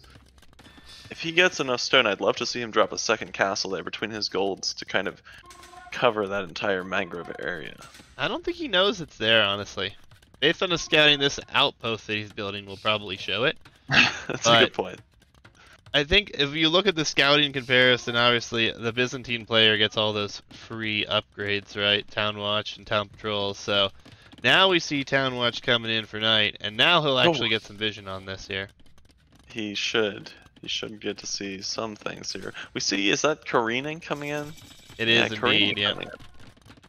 If he gets enough stone, I'd love to see him drop a second castle there between his golds to kind of cover that entire mangrove area. I don't think he knows it's there, honestly. Based on the scouting, this outpost that he's building will probably show it. That's a good point. I think if you look at the scouting comparison, obviously the Byzantine player gets all those free upgrades, right? Town Watch and Town Patrol. So now we see Town Watch coming in for Knight, and now he'll actually get some vision on this here. He should. He should get to see some things here. We see, is that careening coming in? It is indeed, yeah.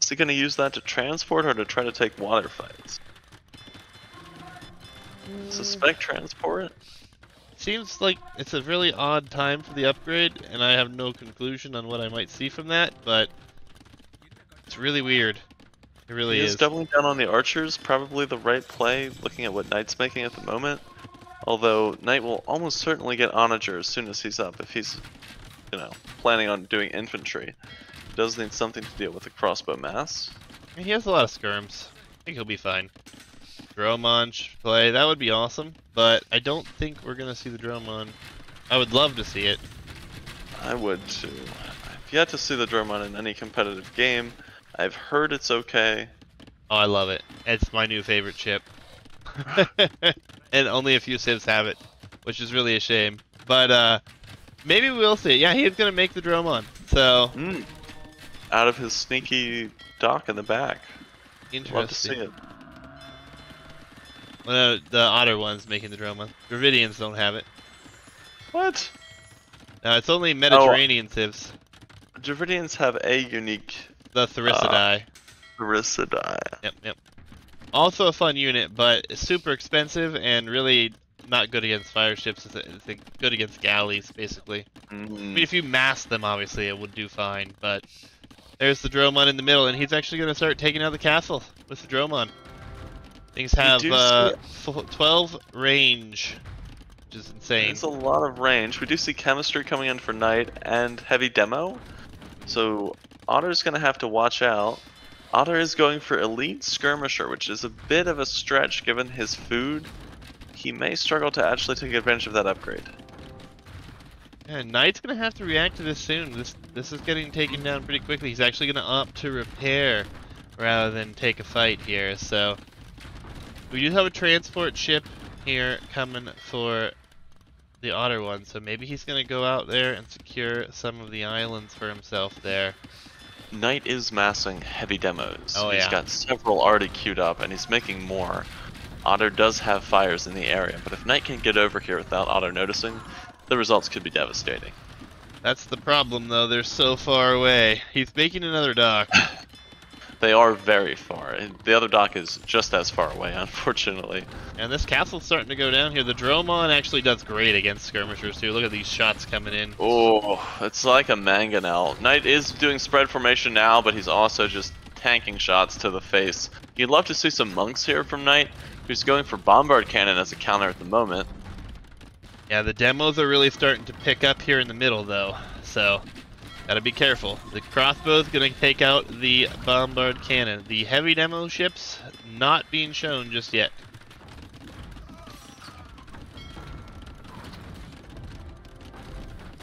Is he going to use that to transport or to try to take water fights? Suspect transport? Seems like it's a really odd time for the upgrade, and I have no conclusion on what I might see from that, but it's really weird. It really is. Doubling down on the archers, probably the right play, looking at what Knight's making at the moment. Although, Knight will almost certainly get onager as soon as he's up, if he's, planning on doing infantry. He does need something to deal with the crossbow mass. He has a lot of skirms. I think he'll be fine. Dromon play, that would be awesome, but I don't think we're gonna see the Dromon. I would love to see it. I would too. I've yet to see the Dromon in any competitive game. I've heard it's okay. Oh, I love it. It's my new favorite ship. And only a few civs have it, which is really a shame. But maybe we'll see. Yeah, he's gonna make the Dromon. So out of his sneaky dock in the back. Interesting. Love to see it. The Otter one's making the drone. Dravidians don't have it. What? No, it's only Oh, Mediterranean civs. Dravidians have a unique The Thericidae. Thericidae. Yep. Also a fun unit, but super expensive and really not good against fire ships. It's good against galleys, basically. I mean, if you mass them, obviously, it would do fine, but there's the Dromon in the middle, and he's actually going to start taking out the castle with the Dromon. Things have 12 range, which is insane. It's a lot of range. We do see chemistry coming in for Knight and heavy demo, so Otter's going to have to watch out. Otter is going for Elite Skirmisher, which is a bit of a stretch given his food. He may struggle to actually take advantage of that upgrade. Yeah, Knight's gonna have to react to this soon. This is getting taken down pretty quickly. He's actually gonna opt to repair rather than take a fight here. So we do have a transport ship here coming for the Otter one. So maybe he's gonna go out there and secure some of the islands for himself there. Knight is massing heavy demos. Oh, he's got several already queued up, and he's making more. Otter does have fires in the area, but if Knight can get over here without Otter noticing, the results could be devastating. That's the problem, though. They're so far away. He's making another dock. They are very far. The other dock is just as far away, unfortunately. And this castle's starting to go down here. The Dromon actually does great against skirmishers, too. Look at these shots coming in. Oh, it's like a mangonel. Knight is doing spread formation now, but he's also just tanking shots to the face. You'd love to see some monks here from Knight, who's going for bombard cannon as a counter at the moment. Yeah, the demos are really starting to pick up here in the middle, though, so gotta be careful. The crossbow's gonna take out the bombard cannon. The heavy demo ships not being shown just yet.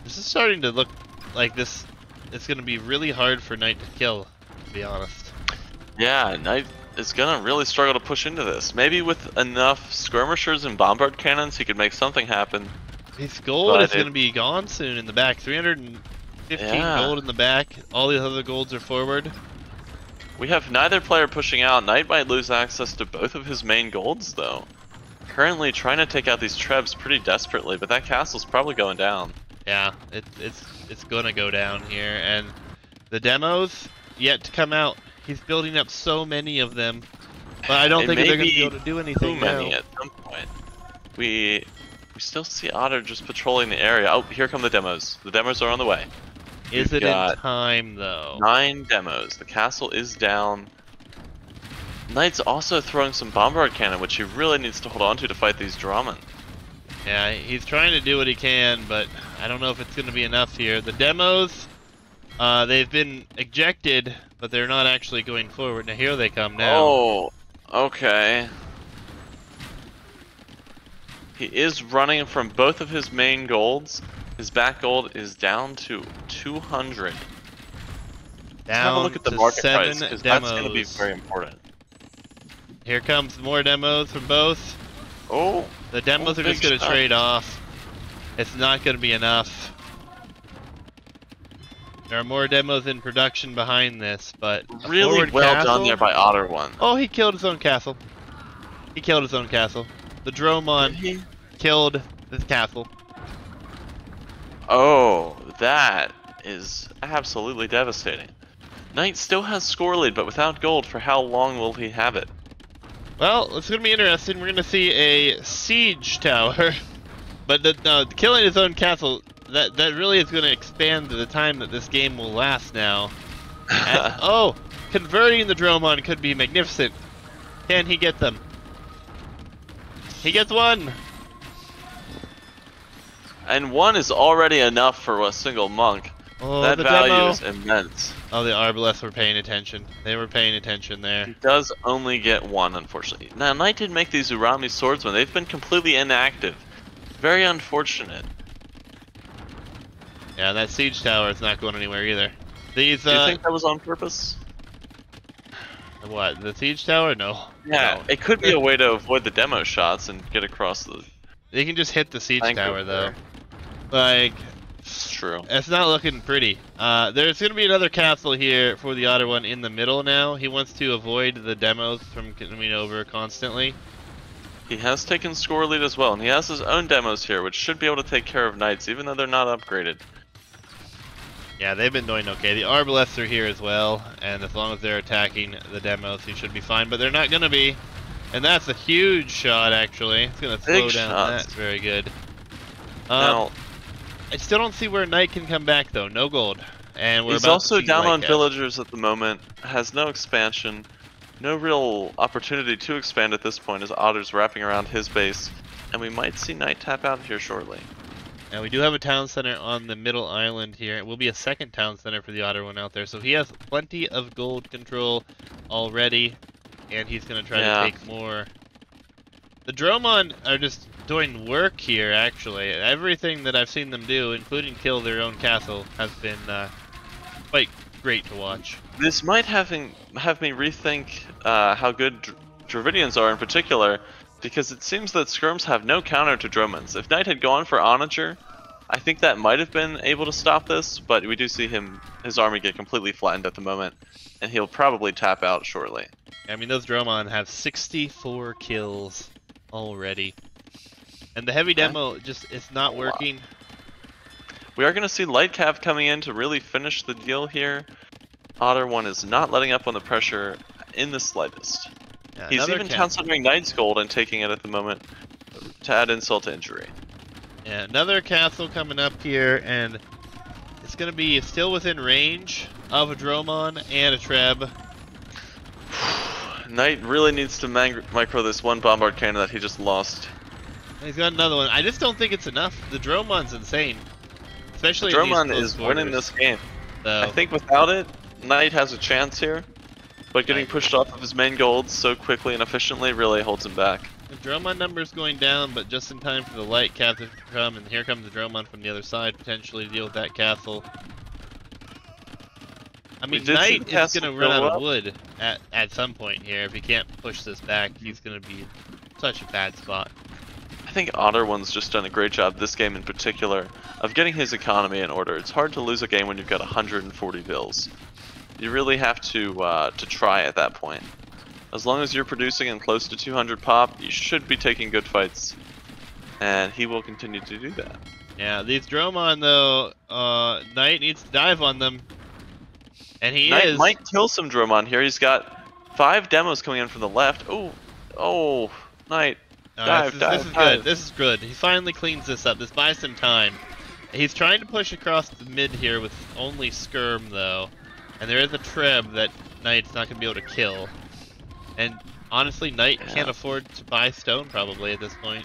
This is starting to look like this. It's gonna be really hard for Knight to kill, to be honest. Yeah, Knight is gonna really struggle to push into this. Maybe with enough skirmishers and bombard cannons, he could make something happen. His gold is gonna be gone soon in the back. 315 gold in the back. All the other golds are forward. We have neither player pushing out. Knight might lose access to both of his main golds, though. Currently trying to take out these trebs pretty desperately, but that castle's probably going down. Yeah, it's gonna go down here, and the demos yet to come out. He's building up so many of them, but I don't think they're gonna be able to do anything too many now. at some point. We still see Otter just patrolling the area. Oh, here come the demos. The demos are on the way. Is it in time though? 9 demos. The castle is down. Knight's also throwing some bombard cannon, which he really needs to hold on to fight these Dromon. Yeah, he's trying to do what he can, but I don't know if it's going to be enough here. The demos, they've been ejected, but they're not actually going forward. Now here they come now. Oh, okay. He is running from both of his main golds. His back gold is down to 200. Let's have a look at the market price, because that's going to be very important. Here comes more demos from both. Oh, the demos are just going to trade off. It's not going to be enough. There are more demos in production behind this, but really well done there by Otter one. Oh, he killed his own castle. He killed his own castle. The Dromon killed this castle. Oh, that is absolutely devastating. Knight still has score lead, but without gold, for how long will he have it? Well, it's going to be interesting. We're going to see a siege tower. But killing his own castle, that really is going to expand the time that this game will last now. And, oh, converting the Dromon could be magnificent. Can he get them? He gets one! And one is already enough for a single monk. Oh, that value is immense. Oh, the Arbalest were paying attention. They were paying attention there. He does only get one, unfortunately. Now, Knight did make these Urami swordsmen. They've been completely inactive. Very unfortunate. Yeah, that siege tower is not going anywhere either. These, do you think that was on purpose? What, the siege tower? No. Yeah, no. It could be a way to avoid the demo shots and get across the... They can just hit the siege tower, though. Like... It's true. It's not looking pretty. There's going to be another castle here for the Otter one in the middle now. He wants to avoid the demos from coming over constantly. He has taken score lead as well, and he has his own demos here, which should be able to take care of Knights, even though they're not upgraded. Yeah, they've been doing okay. The Arbalests are here as well, and as long as they're attacking the demos, he should be fine, but they're not going to be. And that's a huge shot, actually. It's going to slow down that. Very good. Now, I still don't see where Knight can come back, though. No gold. And we're he's about also to see down on Lightcap. villagers at the moment, has no expansion, no real opportunity to expand at this point as Otter's wrapping around his base, and we might see Knight tap out here shortly. And we do have a town center on the middle island here. It will be a second town center for the Otter one out there, so he has plenty of gold control already, and he's going to try to take more. The Dromon are just doing work here, actually. Everything that I've seen them do, including kill their own castle, has been quite great to watch. This might have me rethink how good Dravidians are in particular, because it seems that Skirms have no counter to Dromons. If Knight had gone for Onager, I think that might have been able to stop this, but we do see his army get completely flattened at the moment, and he'll probably tap out shortly. I mean, those Dromon have 64 kills already. And the heavy demo just, it's not working. We are going to see Light Cav coming in to really finish the deal here. Otter 1 is not letting up on the pressure in the slightest. Yeah, he's even considering Knight's gold and taking it at the moment to add insult to injury. Yeah, another castle coming up here, and it's going to be still within range of a Dromon and a Treb. Knight really needs to micro this one bombard cannon that he just lost. He's got another one. I just don't think it's enough. The Dromon's insane. Especially the Dromon is winning this game. So. I think without it, Knight has a chance here. But getting pushed off of his main gold so quickly and efficiently really holds him back. The Dromon number's going down, but just in time for the light captive to come, and here comes the Dromon from the other side, potentially to deal with that castle. I mean, Knight is going to run out of wood at some point here. If he can't push this back, he's going to be in such a bad spot. I think Otter 1's just done a great job this game in particular of getting his economy in order. It's hard to lose a game when you've got 140 vills. You really have to try at that point. As long as you're producing in close to 200 pop, you should be taking good fights. And he will continue to do that. Yeah, these Dromon though, Knight needs to dive on them. And Knight might kill some Dromon here. He's got 5 demos coming in from the left. Oh, Knight. This is good. This is good. He finally cleans this up. This buys some time. He's trying to push across the mid here with only Skirm though. And there is a Treb that Knight's not going to be able to kill. And honestly, Knight can't afford to buy stone probably at this point.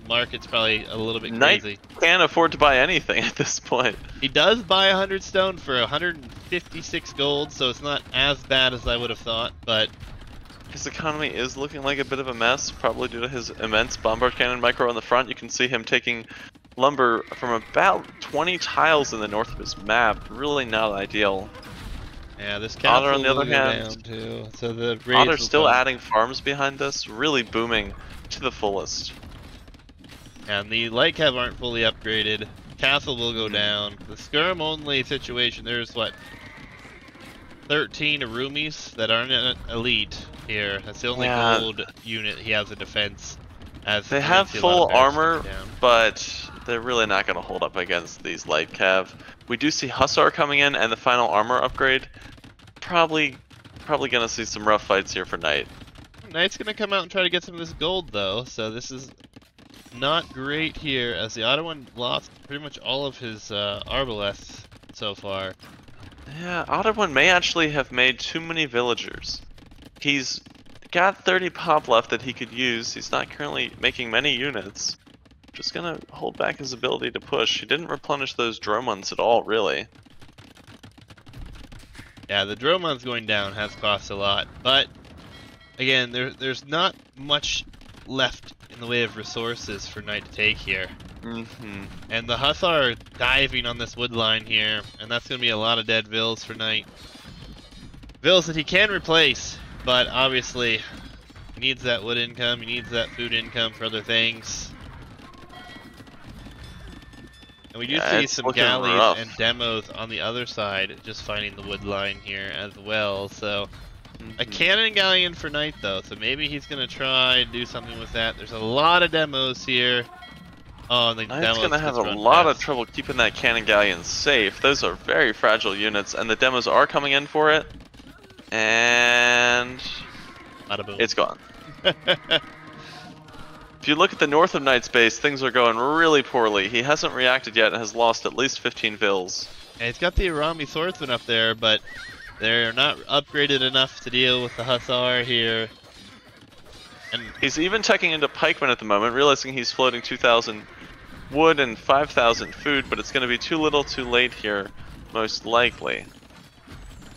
Market's probably a little bit crazy. Knight can't afford to buy anything at this point. He does buy 100 stone for 156 gold, so it's not as bad as I would have thought, but... His economy is looking like a bit of a mess, probably due to his immense bombard cannon micro on the front. You can see him taking lumber from about 20 tiles in the north of his map. Really not ideal. Yeah, this castle Otter on the other hand, too. So the Otter's still adding farms behind this, really booming to the fullest. And the light cav aren't fully upgraded. Castle will go down. The skirm only situation, there's what? 13 Arumis that aren't elite here. That's the only gold unit he has in defense. They have full armor, but they're really not going to hold up against these light cav. We do see Hussar coming in and the final armor upgrade. Probably going to see some rough fights here for Knight. Knight's going to come out and try to get some of this gold though, so this is not great here as the Otter one lost pretty much all of his Arbalests so far. Yeah, Otter one may actually have made too many villagers. He's got 30 pop left that he could use. He's not currently making many units. Just gonna hold back his ability to push. He didn't replenish those Dromons at all, really. Yeah, the Dromon's going down has cost a lot, but again, there's not much left in the way of resources for Knight to take here. And the Hussar are diving on this wood line here, and that's going to be a lot of dead vills for Knight. Vills that he can replace, but obviously he needs that wood income, he needs that food income for other things. And we do see some galleys and demos on the other side, just finding the wood line here as well, so A cannon galleon for Knight though, so maybe he's gonna try and do something with that. There's a lot of demos here. Oh, and the Knight's demos gonna have just a run lot of past. trouble keeping that cannon galleon safe. Those are very fragile units, and the demos are coming in for it. And Bada boom. it's gone. If you look at the north of Knight's base, things are going really poorly. He hasn't reacted yet and has lost at least 15 vills. And he's got the Arami swordsman up there, but they're not upgraded enough to deal with the Hussar here. And he's even checking into pikemen at the moment, realizing he's floating 2,000 wood and 5,000 food, but it's going to be too little too late here, most likely.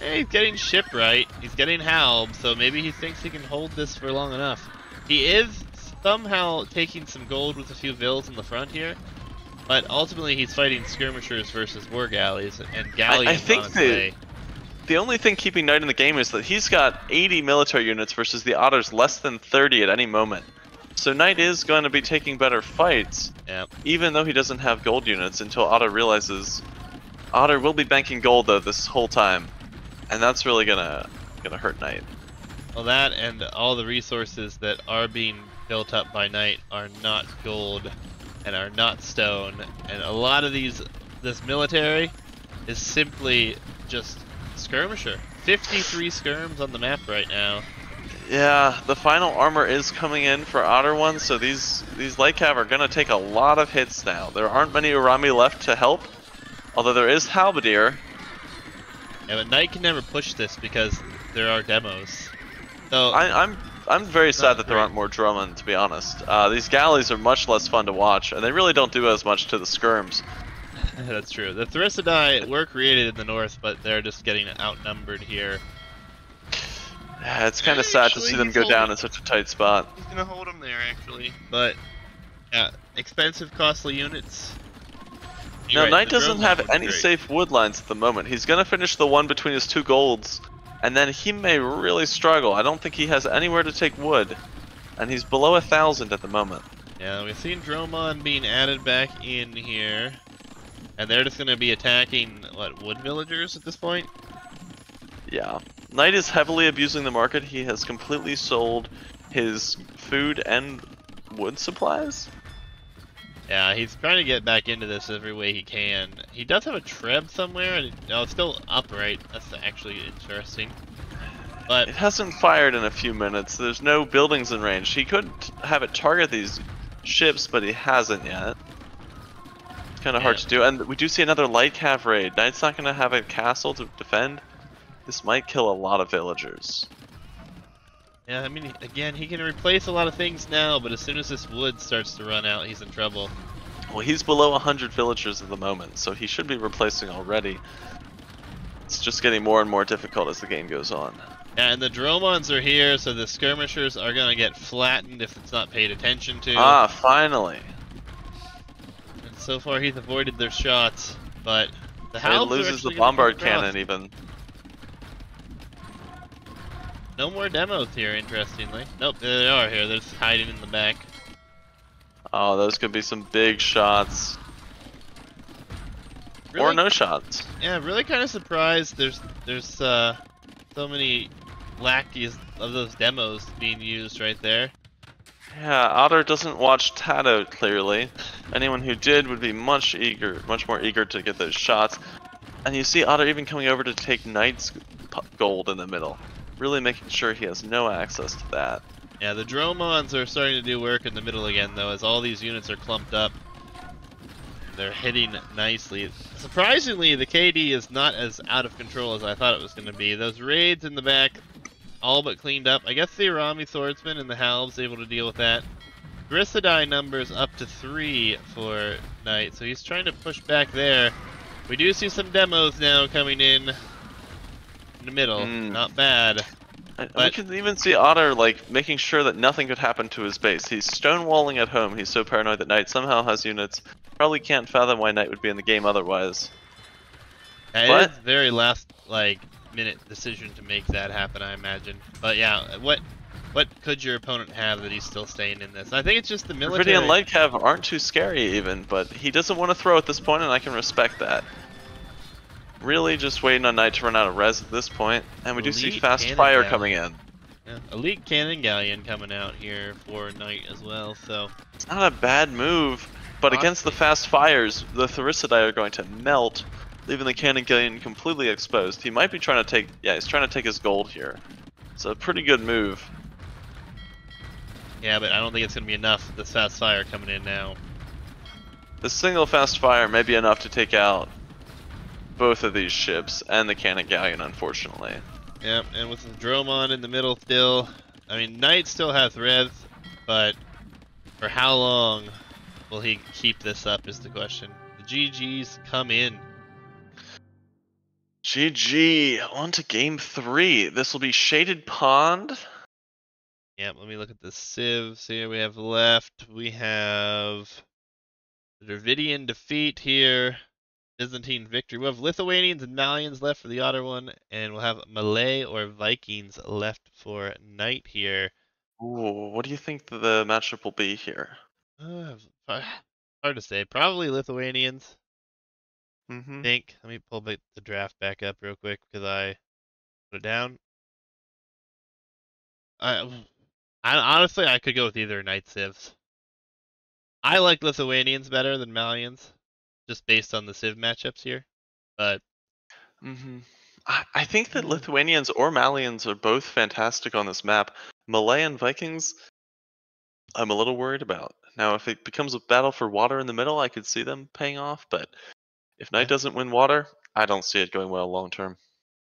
he's getting shipwright, he's getting Halb, so maybe he thinks he can hold this for long enough. He is somehow taking some gold with a few vills in the front here, but ultimately he's fighting skirmishers versus war galleys, and galleons I think on its way. The only thing keeping Knight in the game is that he's got 80 military units versus the Otter's less than 30 at any moment. So Knight is going to be taking better fights, even though he doesn't have gold units, until Otter realizes Otter will be banking gold though this whole time, and that's really gonna hurt Knight. Well, that and all the resources that are being built up by Knight are not gold and are not stone, and a lot of this military is simply just skirmisher. 53 skirms on the map right now. Yeah, the final armor is coming in for Otter one, so these light cav are gonna take a lot of hits now. There aren't many Urami left to help, although there is Halberdier. Yeah, but Knight can never push this because there are demos. So I'm very sad that there aren't more Drummond, to be honest. These galleys are much less fun to watch, and they really don't do as much to the skirms. That's true. The Therissidae were created in the north, but they're just getting outnumbered here. Yeah, it's kind of sad to see them go down in such a tight spot. He's gonna hold them there, actually. But, yeah, expensive, costly units. No, Knight doesn't have any safe wood lines at the moment. He's gonna finish the one between his two golds, and then he may really struggle. I don't think he has anywhere to take wood, and he's below 1,000 at the moment. Yeah, we've seen Dromon being added back in here, and they're just gonna be attacking, what, wood villagers at this point? Yeah. Knight is heavily abusing the market. He has completely sold his food and wood supplies. Yeah, he's trying to get back into this every way he can. He does have a Treb somewhere. No, it's still upright. That's actually interesting. But it hasn't fired in a few minutes. There's no buildings in range. He could have it target these ships, but he hasn't yet. It's kind of hard to do. And we do see another light cav raid. Knight's not going to have a castle to defend. This might kill a lot of villagers. Yeah, I mean, again, he can replace a lot of things now, but as soon as this wood starts to run out, he's in trouble. Well, he's below 100 villagers at the moment, so he should be replacing already. It's just getting more and more difficult as the game goes on. Yeah, and the Dromons are here, so the skirmishers are going to get flattened if it's not paid attention to. Ah, finally. And so far, he's avoided their shots, but the He Halbs loses the bombard cannon even. No more demos here, interestingly. Nope, there they are here. They're just hiding in the back. Oh, those could be some big shots. Really, or no shots. Yeah, really kind of surprised there's so many lackeys of those demos being used right there. Yeah, Otter doesn't watch Tato clearly. Anyone who did would be much more eager to get those shots. And you see Otter even coming over to take Knight's gold in the middle. Really making sure he has no access to that. Yeah, the Dromons are starting to do work in the middle again, though, as all these units are clumped up. They're hitting nicely. Surprisingly, the KD is not as out of control as I thought it was going to be. Those raids in the back, all but cleaned up. I guess the Arami Swordsman and the Halb's able to deal with that. Therissidae numbers up to 3 for Knight, so he's trying to push back there. We do see some demos now coming in the middle. Not bad. We can even see Otter like making sure that nothing could happen to his base. He's stonewalling at home. He's so paranoid that Knight somehow has units. Probably can't fathom why Knight would be in the game otherwise. Yeah, it is very last minute decision to make that happen, I imagine. But yeah, what could your opponent have that he's still staying in this? I think it's just the military. Dravidian light cav aren't too scary even, but he doesn't want to throw at this point, and I can respect that. Really just waiting on Knight to run out of res at this point. And we do see Elite fast cannon fire coming galleon. in. Yeah, elite cannon galleon coming out here for Knight as well. So It's not a bad move, but against the possibly. fast fires, the Thericidai are going to melt, leaving the cannon galleon completely exposed. He might be trying to take, yeah, he's trying to take his gold here. It's a pretty good move. Yeah, but I don't think it's gonna be enough with this fast fire coming in now. The single fast fire may be enough to take out both of these ships and the cannon galleon, unfortunately. Yep, and with the Dromon in the middle still, I mean, Knight still has res, but for how long will he keep this up is the question. The GGs come in. GG, on to game 3. This will be Shaded Pond. Yep, let me look at the civs here we have left. We have the Dravidian defeat here. Byzantine victory. We'll have Lithuanians and Malians left for the Otter one, and we'll have Malay or Vikings left for Knight here. Ooh, what do you think the matchup will be here? Hard to say. Probably Lithuanians. Mm-hmm. Think. Let me pull the draft back up real quick because I put it down. Honestly, I could go with either Knight civs. I like Lithuanians better than Malians, just based on the civ matchups here. But I think that Lithuanians or Malians are both fantastic on this map. Malay and Vikings, I'm a little worried about. Now, if it becomes a battle for water in the middle, I could see them paying off, but if Knight yeah, doesn't win water, I don't see it going well long term.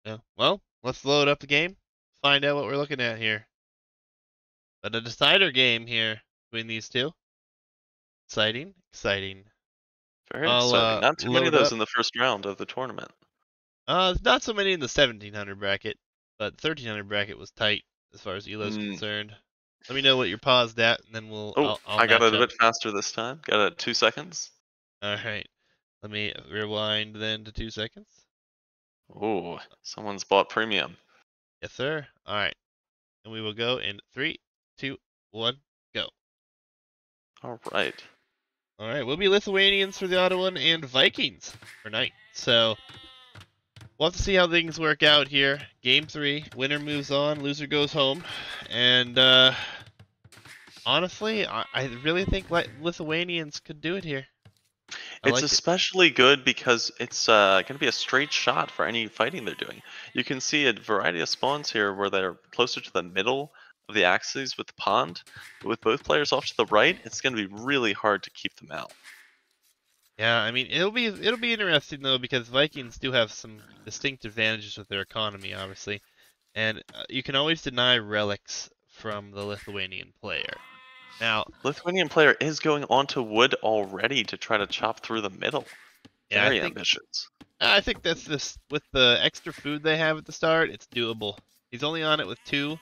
yeah. Well, let's load up the game. Find out what we're looking at here. But a decider game here between these two. Exciting, exciting. Very I'll exciting. Not too many of load those up. in the first round of the tournament. Not so many in the 1700 bracket, but 1300 bracket was tight as far as Elo's Mm. concerned. Let me know what you're paused at, and then Oh, I'll I got match it a up. bit faster this time. Got it at 2 seconds. All right. Let me rewind then to 2 seconds. Oh, someone's bought premium. Yes, sir. All right. And we will go in 3, 2, 1, go. All right. All right. We'll be Lithuanians for the Ottawa one and Vikings for Knight. So we'll have to see how things work out here. Game 3. Winner moves on. Loser goes home. And honestly, I really think Lithuanians could do it here. I It's like it. especially good because it's going to be a straight shot for any fighting they're doing. You can see a variety of spawns here where they're closer to the middle of the axes with the pond. But with both players off to the right, it's going to be really hard to keep them out. Yeah, I mean it'll be interesting though because Vikings do have some distinct advantages with their economy, obviously, and you can always deny relics from the Lithuanian player. Now, Lithuanian player is going onto wood already to try to chop through the middle. yeah, Very ambitious. I think that's this with the extra food they have at the start, it's doable. He's only on it with 2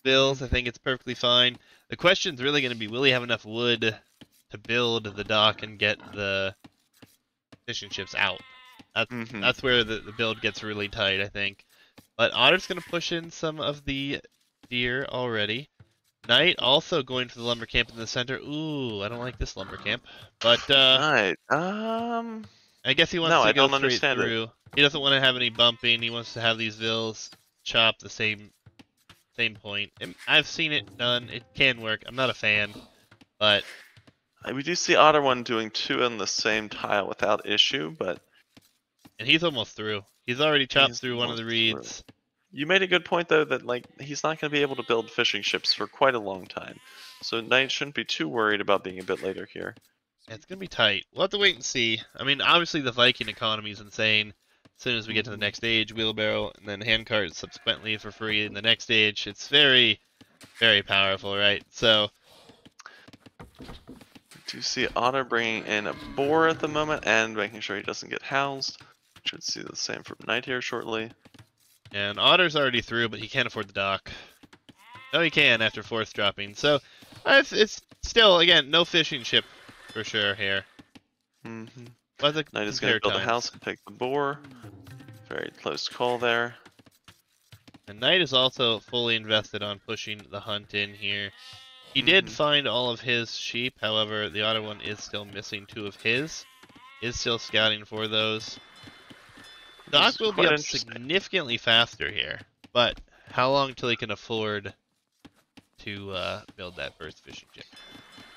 bills. I think it's perfectly fine. The question's really going to be, will he have enough wood to build the dock and get the fishing ships out? That's where the build gets really tight, I think. But Otter's going to push in some of the deer already. Knight also going for the lumber camp in the center. Ooh, I don't like this lumber camp. But Right. I guess he wants No, to I go don't straight understand it. through. He doesn't want to have any bumping. He wants to have these vills chop the same point. And I've seen it done. It can work. I'm not a fan, but We do see Otter one doing 2 on the same tile without issue, but and he's almost through. He's already chopped he's through one of the almost through. reeds. You made a good point though that like he's not going to be able to build fishing ships for quite a long time, so Knight shouldn't be too worried about being a bit later here. Yeah, it's gonna be tight. We'll have to wait and see. I mean, obviously the Viking economy is insane. As soon as we get to the next stage, wheelbarrow, and then handcart subsequently for free in the next stage. It's very, very powerful, right? So, Do you see Otter bringing in a boar at the moment and making sure he doesn't get housed? Should see the same from Knight here shortly. and Otter's already through, but he can't afford the dock. No, he can after 4th dropping. So, it's still, again, no fishing ship for sure here. Knight is going to build a house and take the boar. Very close call there. And Knight is also fully invested on pushing the hunt in here. He did find all of his sheep, however, the other one is still missing 2 of his. Is still scouting for those. Doc It's will be quite up interesting. significantly faster here, but how long till he can afford to build that first fishing ship?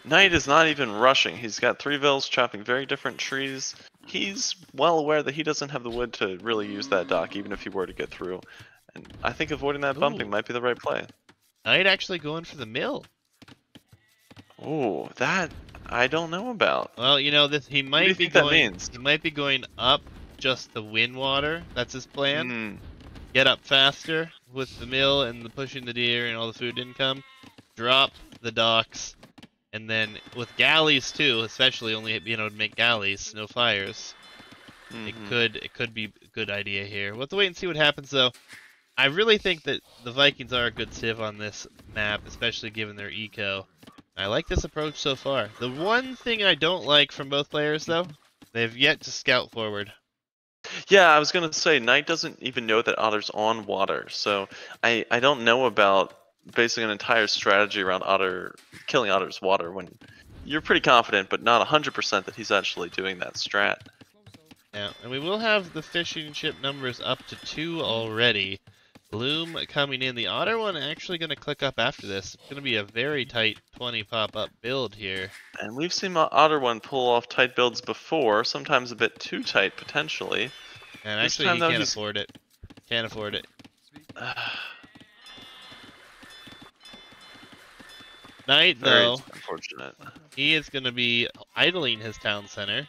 Knight is not even rushing. He's got 3 vills chopping very different trees. He's well aware that he doesn't have the wood to really use that dock, even if he were to get through. And I think avoiding that bumping Ooh, might be the right play. Knight actually going for the mill. Oh, that I don't know about. Well, you know this. He What do you might be think that going. means? He might be going up just to win water. That's his plan. Hmm. Get up faster with the mill and the pushing the deer and all the food income. Drop the docks, and then with galleys too, especially only being able to make galleys, no fires. It could be a good idea here. We'll have to wait and see what happens though. I really think that the Vikings are a good civ on this map, especially given their eco. I like this approach so far. The one thing I don't like from both players though, they've yet to scout forward. Yeah, I was gonna say Knight doesn't even know that Otter's on water, so I don't know about basing an entire strategy around Otter killing Otter's water when you're pretty confident, but not 100% that he's actually doing that strat. Yeah, and we will have the fishing ship numbers up to 2 already. Loom coming in. The Otter one actually going to click up after this. It's going to be a very tight 20 pop-up build here. And we've seen Otter one pull off tight builds before, sometimes a bit too tight potentially. And This actually, time he though can't he's afford it. Can't afford it. Knight, very though, unfortunate. he is going to be idling his town center.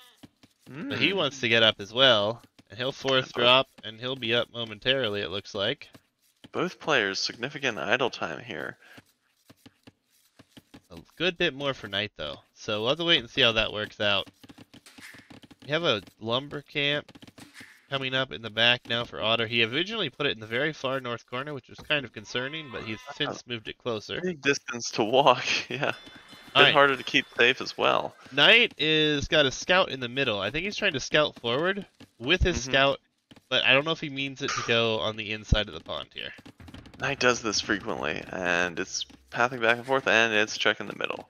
But he Mm. wants to get up as well. And he'll fourth drop, and he'll be up momentarily, it looks like. Both players significant idle time here. A good bit more for Knight, though. So we'll have to wait and see how that works out. We have a lumber camp coming up in the back now for Otter. He originally put it in the very far north corner, which was kind of concerning, but he's since moved it closer. Big distance to walk, yeah. Bit Alright, harder to keep safe as well. Knight is got a scout in the middle. I think he's trying to scout forward with his scout, but I don't know if he means it to go on the inside of the pond here. Knight does this frequently, and it's pathing back and forth, and it's checking the middle.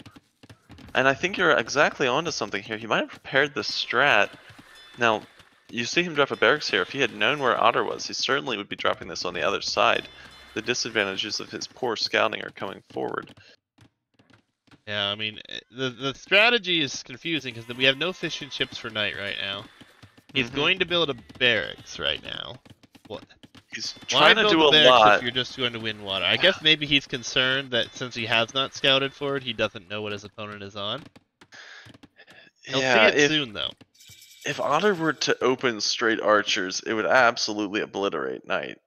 And I think you're exactly onto something here. He might have prepared the strat. Now, you see him drop a barracks here. If he had known where Otter was, he certainly would be dropping this on the other side. The disadvantages of his poor scouting are coming forward. Yeah, I mean, the strategy is confusing because we have no fishing ships for Knight right now. He's going to build a barracks right now. What? He's Why trying to build do a a barracks lot. if you're just going to win water? I guess maybe he's concerned that since he has not scouted forward, he doesn't know what his opponent is on. He'll see it soon, though. If Otter were to open straight archers, it would absolutely obliterate Knight.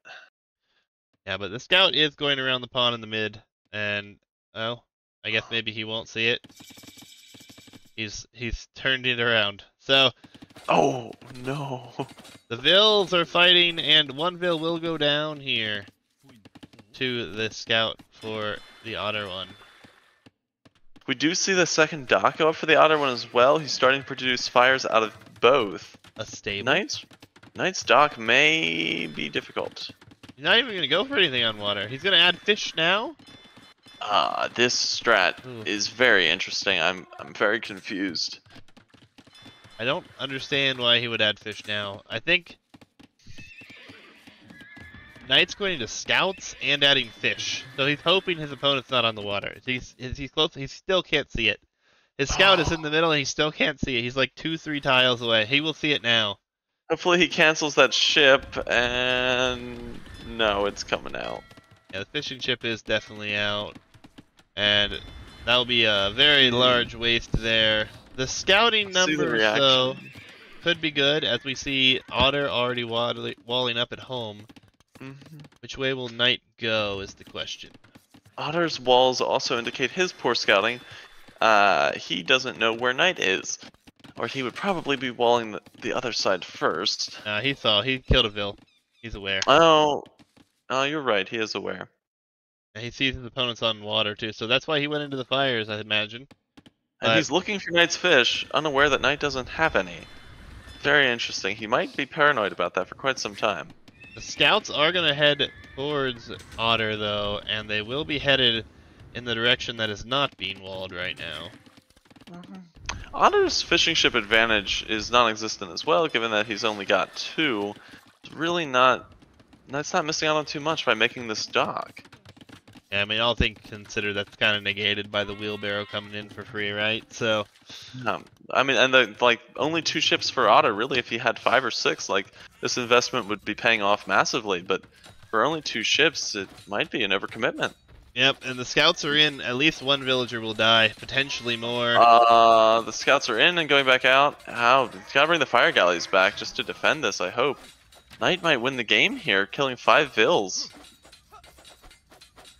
Yeah, but the scout is going around the pond in the mid, and, well, I guess maybe he won't see it. He's turned it around. So, oh no. The Vills are fighting, and one Vill will go down here to the scout for the Otter one. We do see the second dock go up for the Otter one as well. He's starting to produce fires out of both. A stable. Knight's dock may be difficult. He's not even going to go for anything on water. He's going to add fish now? This strat is very interesting. I'm very confused. I don't understand why he would add fish now. I think Knight's going to scouts and adding fish. So he's hoping his opponent's not on the water. He's close. He still can't see it. His scout is in the middle and he still can't see it. He's like 2-3 tiles away. He will see it now. Hopefully he cancels that ship and no, it's coming out. Yeah, the fishing ship is definitely out. And that'll be a very large waste there. The scouting numbers, though, could be good, as we see Otter already walling up at home. Which way will Knight go is the question. Otter's walls also indicate his poor scouting. He doesn't know where Knight is. Or he would probably be walling the other side first. He killed a Vill. He's aware. Oh, you're right, he is aware. And he sees his opponent's on water, too, so that's why he went into the fires, I imagine. And he's looking for Knight's fish, unaware that Knight doesn't have any. Very interesting. He might be paranoid about that for quite some time. The scouts are going to head towards Otter, though, and they will be headed in the direction that is not being walled right now. Otter's fishing ship advantage is non-existent as well, given that he's only got 2. It's really not. Knight's not missing out on too much by making this dock. Yeah, I mean, all things considered, that's kind of negated by the wheelbarrow coming in for free, right? So, I mean, and like only 2 ships for Otter. Really, if he had 5 or 6, like this investment would be paying off massively. But for only 2 ships, it might be an overcommitment. yep, and the scouts are in. At least one villager will die, potentially more. The scouts are in and going back out. How? Gotta bring the fire galleys back just to defend this, I hope. Knight might win the game here, killing 5 vills.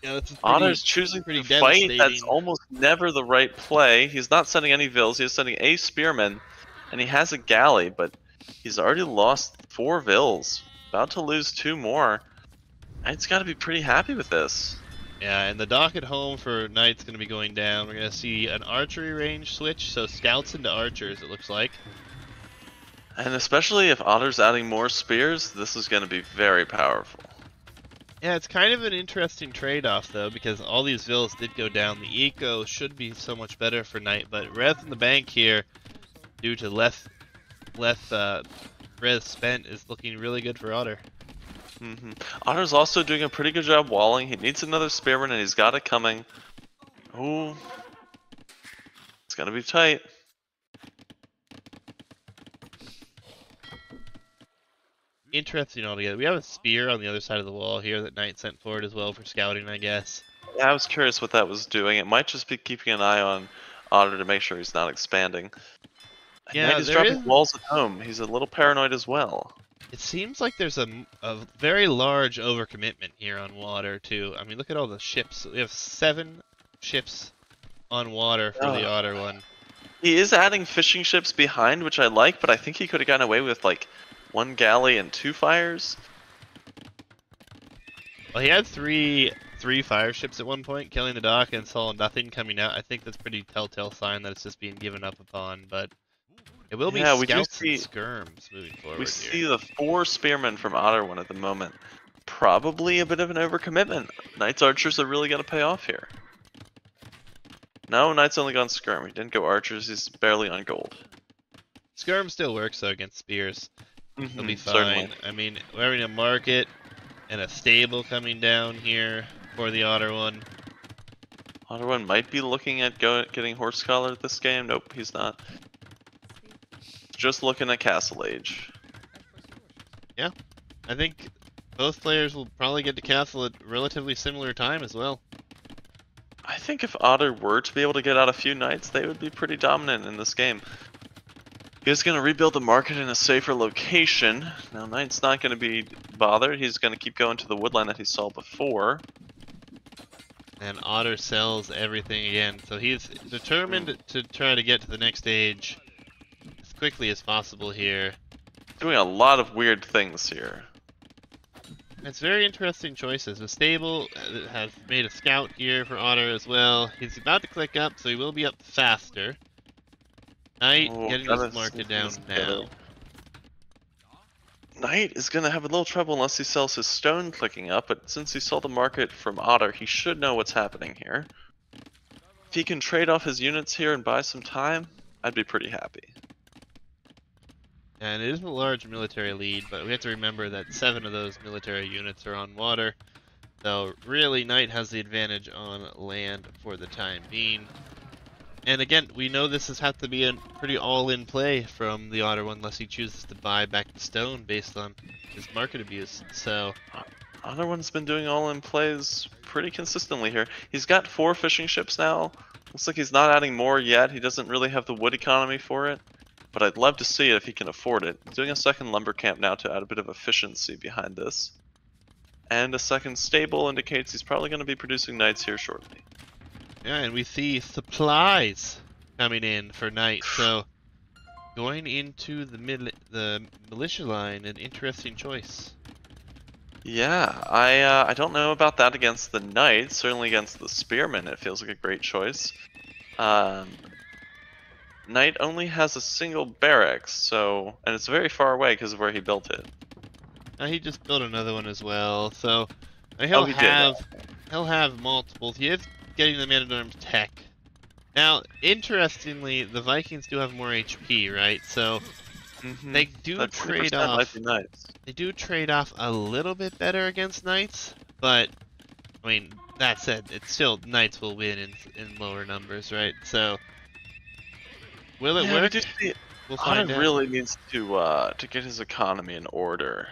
Yeah, that's Otter's choosing pretty to fight. That's devastating. almost never the right play. He's not sending any vills. He's sending a spearman, and he has a galley, but he's already lost 4 vills. About to lose 2 more. Knight's got to be pretty happy with this. Yeah, and the dock at home for Knight's going to be going down. We're going to see an archery range switch, so scouts into archers, it looks like. And especially if Otter's adding more spears, this is going to be very powerful. Yeah, it's kind of an interesting trade-off, though, because all these vills did go down. The eco should be so much better for Knight, but res in the bank here, due to less res spent, is looking really good for Otter. Otter's also doing a pretty good job walling. He needs another spearman, and he's got it coming. Ooh. It's going to be tight. Interesting altogether. We have a spear on the other side of the wall here that Knight sent forward as well for scouting, I guess. Yeah, I was curious what that was doing. It might just be keeping an eye on Otter to make sure he's not expanding. Yeah, Knight is dropping walls at home. He's a little paranoid as well. It seems like there's a very large overcommitment here on water, too. I mean, look at all the ships. We have 7 ships on water for the Otter one. He is adding fishing ships behind, which I like, but I think he could have gotten away with, like, 1 galley and 2 fires. Well, he had three fire ships at one point, killing the dock, and saw nothing coming out. I think that's a pretty telltale sign that it's just being given up upon, but it will be scouts and skirms moving forward. We see the 4 spearmen from Otter one at the moment. Probably a bit of an overcommitment. Knight's archers are really going to pay off here. No, Knight's only gone skirm. He didn't go archers. He's barely on gold. Skirm still works, though, against spears. He'll be fine. Certainly. I mean, we're having a market and a stable coming down here for the Otter one. Otter one might be looking at getting horse collar this game. Nope, he's not. Just looking at Castle Age. Yeah, I think both players will probably get to Castle at relatively similar time as well. I think if Otter were to be able to get out a few knights, they would be pretty dominant in this game. He's going to rebuild the market in a safer location. Now, Knight's not going to be bothered. He's going to keep going to the woodline that he saw before. And Otter sells everything again. So he's determined to try to get to the next stage as quickly as possible here. Doing a lot of weird things here. It's very interesting choices. The stable has made a scout here for Otter as well. He's about to click up, so he will be up faster. Knight getting this market down now. Knight is going to have a little trouble unless he sells his stone clicking up, but since he saw the market from Otter, he should know what's happening here. If he can trade off his units here and buy some time, I'd be pretty happy. And it is a large military lead, but we have to remember that 7 of those military units are on water. So really, Knight has the advantage on land for the time being. And again, we know this has had to be a pretty all-in play from the Otter one, unless he chooses to buy back the stone based on his market abuse. So Otter one's been doing all-in plays pretty consistently here. He's got 4 fishing ships now. Looks like he's not adding more yet. He doesn't really have the wood economy for it, but I'd love to see it if he can afford it. He's doing a second lumber camp now to add a bit of efficiency behind this. And a second stable indicates he's probably going to be producing knights here shortly. yeah, and we see supplies coming in for Knight. So going into the militia line, an interesting choice. Yeah, I don't know about that against the knights. Certainly against the spearmen, it feels like a great choice. Knight only has a single barracks, so and it's very far away because of where he built it. He just built another one as well, so he'll have multiples. He is getting the man-at-arms tech. Now, interestingly, the Vikings do have more HP, right? So They do That trade 20% might off. be nice. They do trade off a little bit better against knights, but I mean that said, it's still knights will win in lower numbers, right? So will it Yeah, we work? do see We'll Otter find out. really needs to get his economy in order.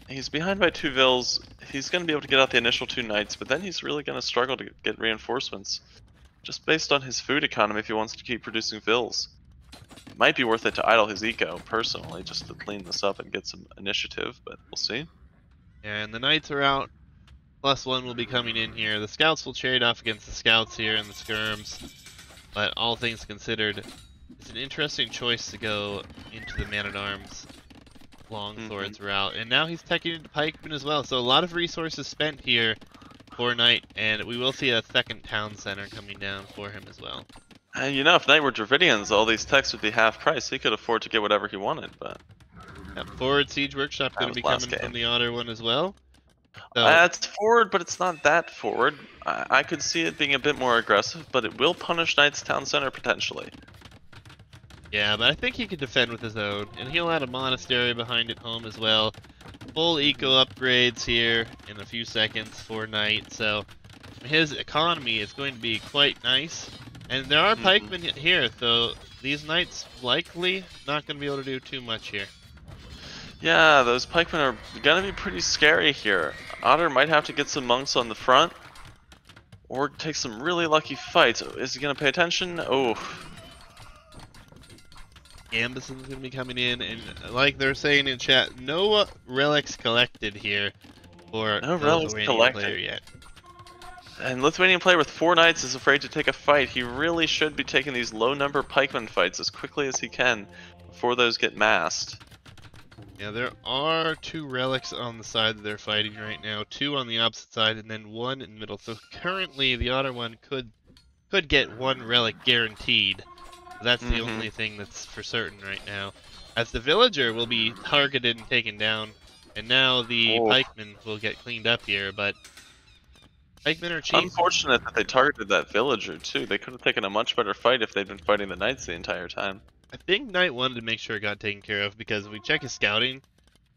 He's behind by 2 vills. He's going to be able to get out the initial 2 knights, but then he's really going to struggle to get reinforcements. Just based on his food economy if he wants to keep producing vills. It might be worth it to idle his eco, personally, just to clean this up and get some initiative, but we'll see. And the knights are out. +1 will be coming in here. The scouts will trade off against the scouts here in the skirms. But all things considered, it's an interesting choice to go into the man-at-arms longswords route. And now he's teching into pikemen as well. So a lot of resources spent here for Knight. And we will see a second town center coming down for him as well. And you know, if Knight were Dravidians, all these techs would be half price. He could afford to get whatever he wanted, but... Yep, forward Siege Workshop going to be coming from the Otter one as well. So, it's forward, but it's not that forward. I could see it being a bit more aggressive, but it will punish Knight's town center potentially. yeah, but I think he could defend with his own, and he'll add a monastery behind it home as well. Full eco upgrades here in a few seconds for Knight, so his economy is going to be quite nice. And there are pikemen here, so these Knights likely not going to be able to do too much here. Yeah, those pikemen are gonna be pretty scary here. Otter might have to get some monks on the front, or take some really lucky fights. Is he gonna pay attention? Oh. Gambeson's gonna be coming in, and like they're saying in chat, no relics collected here for No the relics Lithuanian collected player yet. And Lithuanian player with 4 knights is afraid to take a fight. He really should be taking these low number pikeman fights as quickly as he can before those get massed. Yeah, there are 2 relics on the side that they're fighting right now, 2 on the opposite side, and then 1 in the middle. So currently, the Otter one could get 1 relic guaranteed. That's the only thing that's for certain right now. As the villager will be targeted and taken down, and now the pikemen will get cleaned up here, but pikemen are cheap. Unfortunate that they targeted that villager too. They could have taken a much better fight if they'd been fighting the knights the entire time. I think Knight wanted to make sure it got taken care of, because if we check his scouting,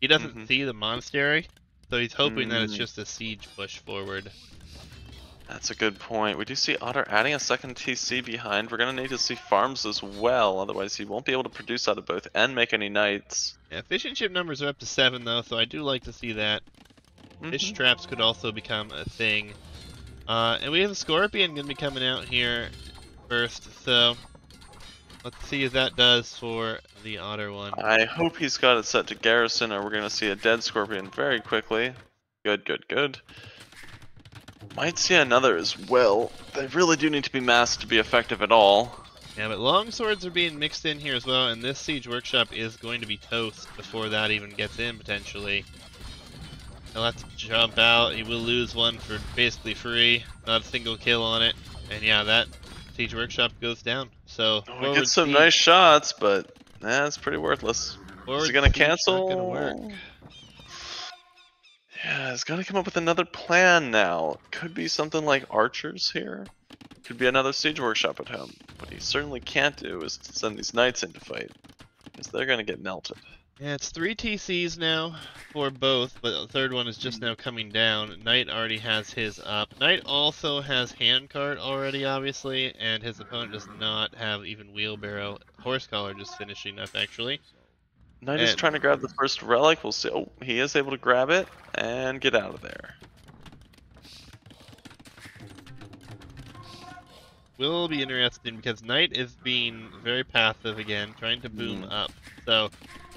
he doesn't see the monastery, so he's hoping that it's just a siege push forward. That's a good point. We do see Otter adding a second TC behind. We're going to need to see farms as well, otherwise he won't be able to produce out of both and make any knights. Yeah, fishing ship numbers are up to 7 though, so I do like to see that. Fish traps could also become a thing. And we have a scorpion going to be coming out here first, so let's see if that does for the Otter one. I hope he's got it set to garrison, or we're going to see a dead scorpion very quickly. Good, good, good. Might see another as well. They really do need to be masked to be effective at all. Yeah, but longswords are being mixed in here as well, and this siege workshop is going to be toast before that even gets in, potentially. He'll have to jump out. He will lose one for basically free. Not a single kill on it. And yeah, that siege workshop goes down. So we get some nice shots, but that's pretty worthless. Is he gonna cancel? Not gonna work. Yeah, he's gotta come up with another plan now. Could be something like archers here. Could be another siege workshop at home. What he certainly can't do is to send these knights in to fight, because they're gonna get melted. Yeah, it's 3 TCs now for both, but the third one is just now coming down. Knight already has his up. Knight also has handcart already, obviously, and his opponent does not have even wheelbarrow. Horse collar just finishing up, actually. Knight is trying to grab the first relic. We'll see. Oh, he is able to grab it and get out of there. Will be interesting because Knight is being very passive again, trying to boom up. So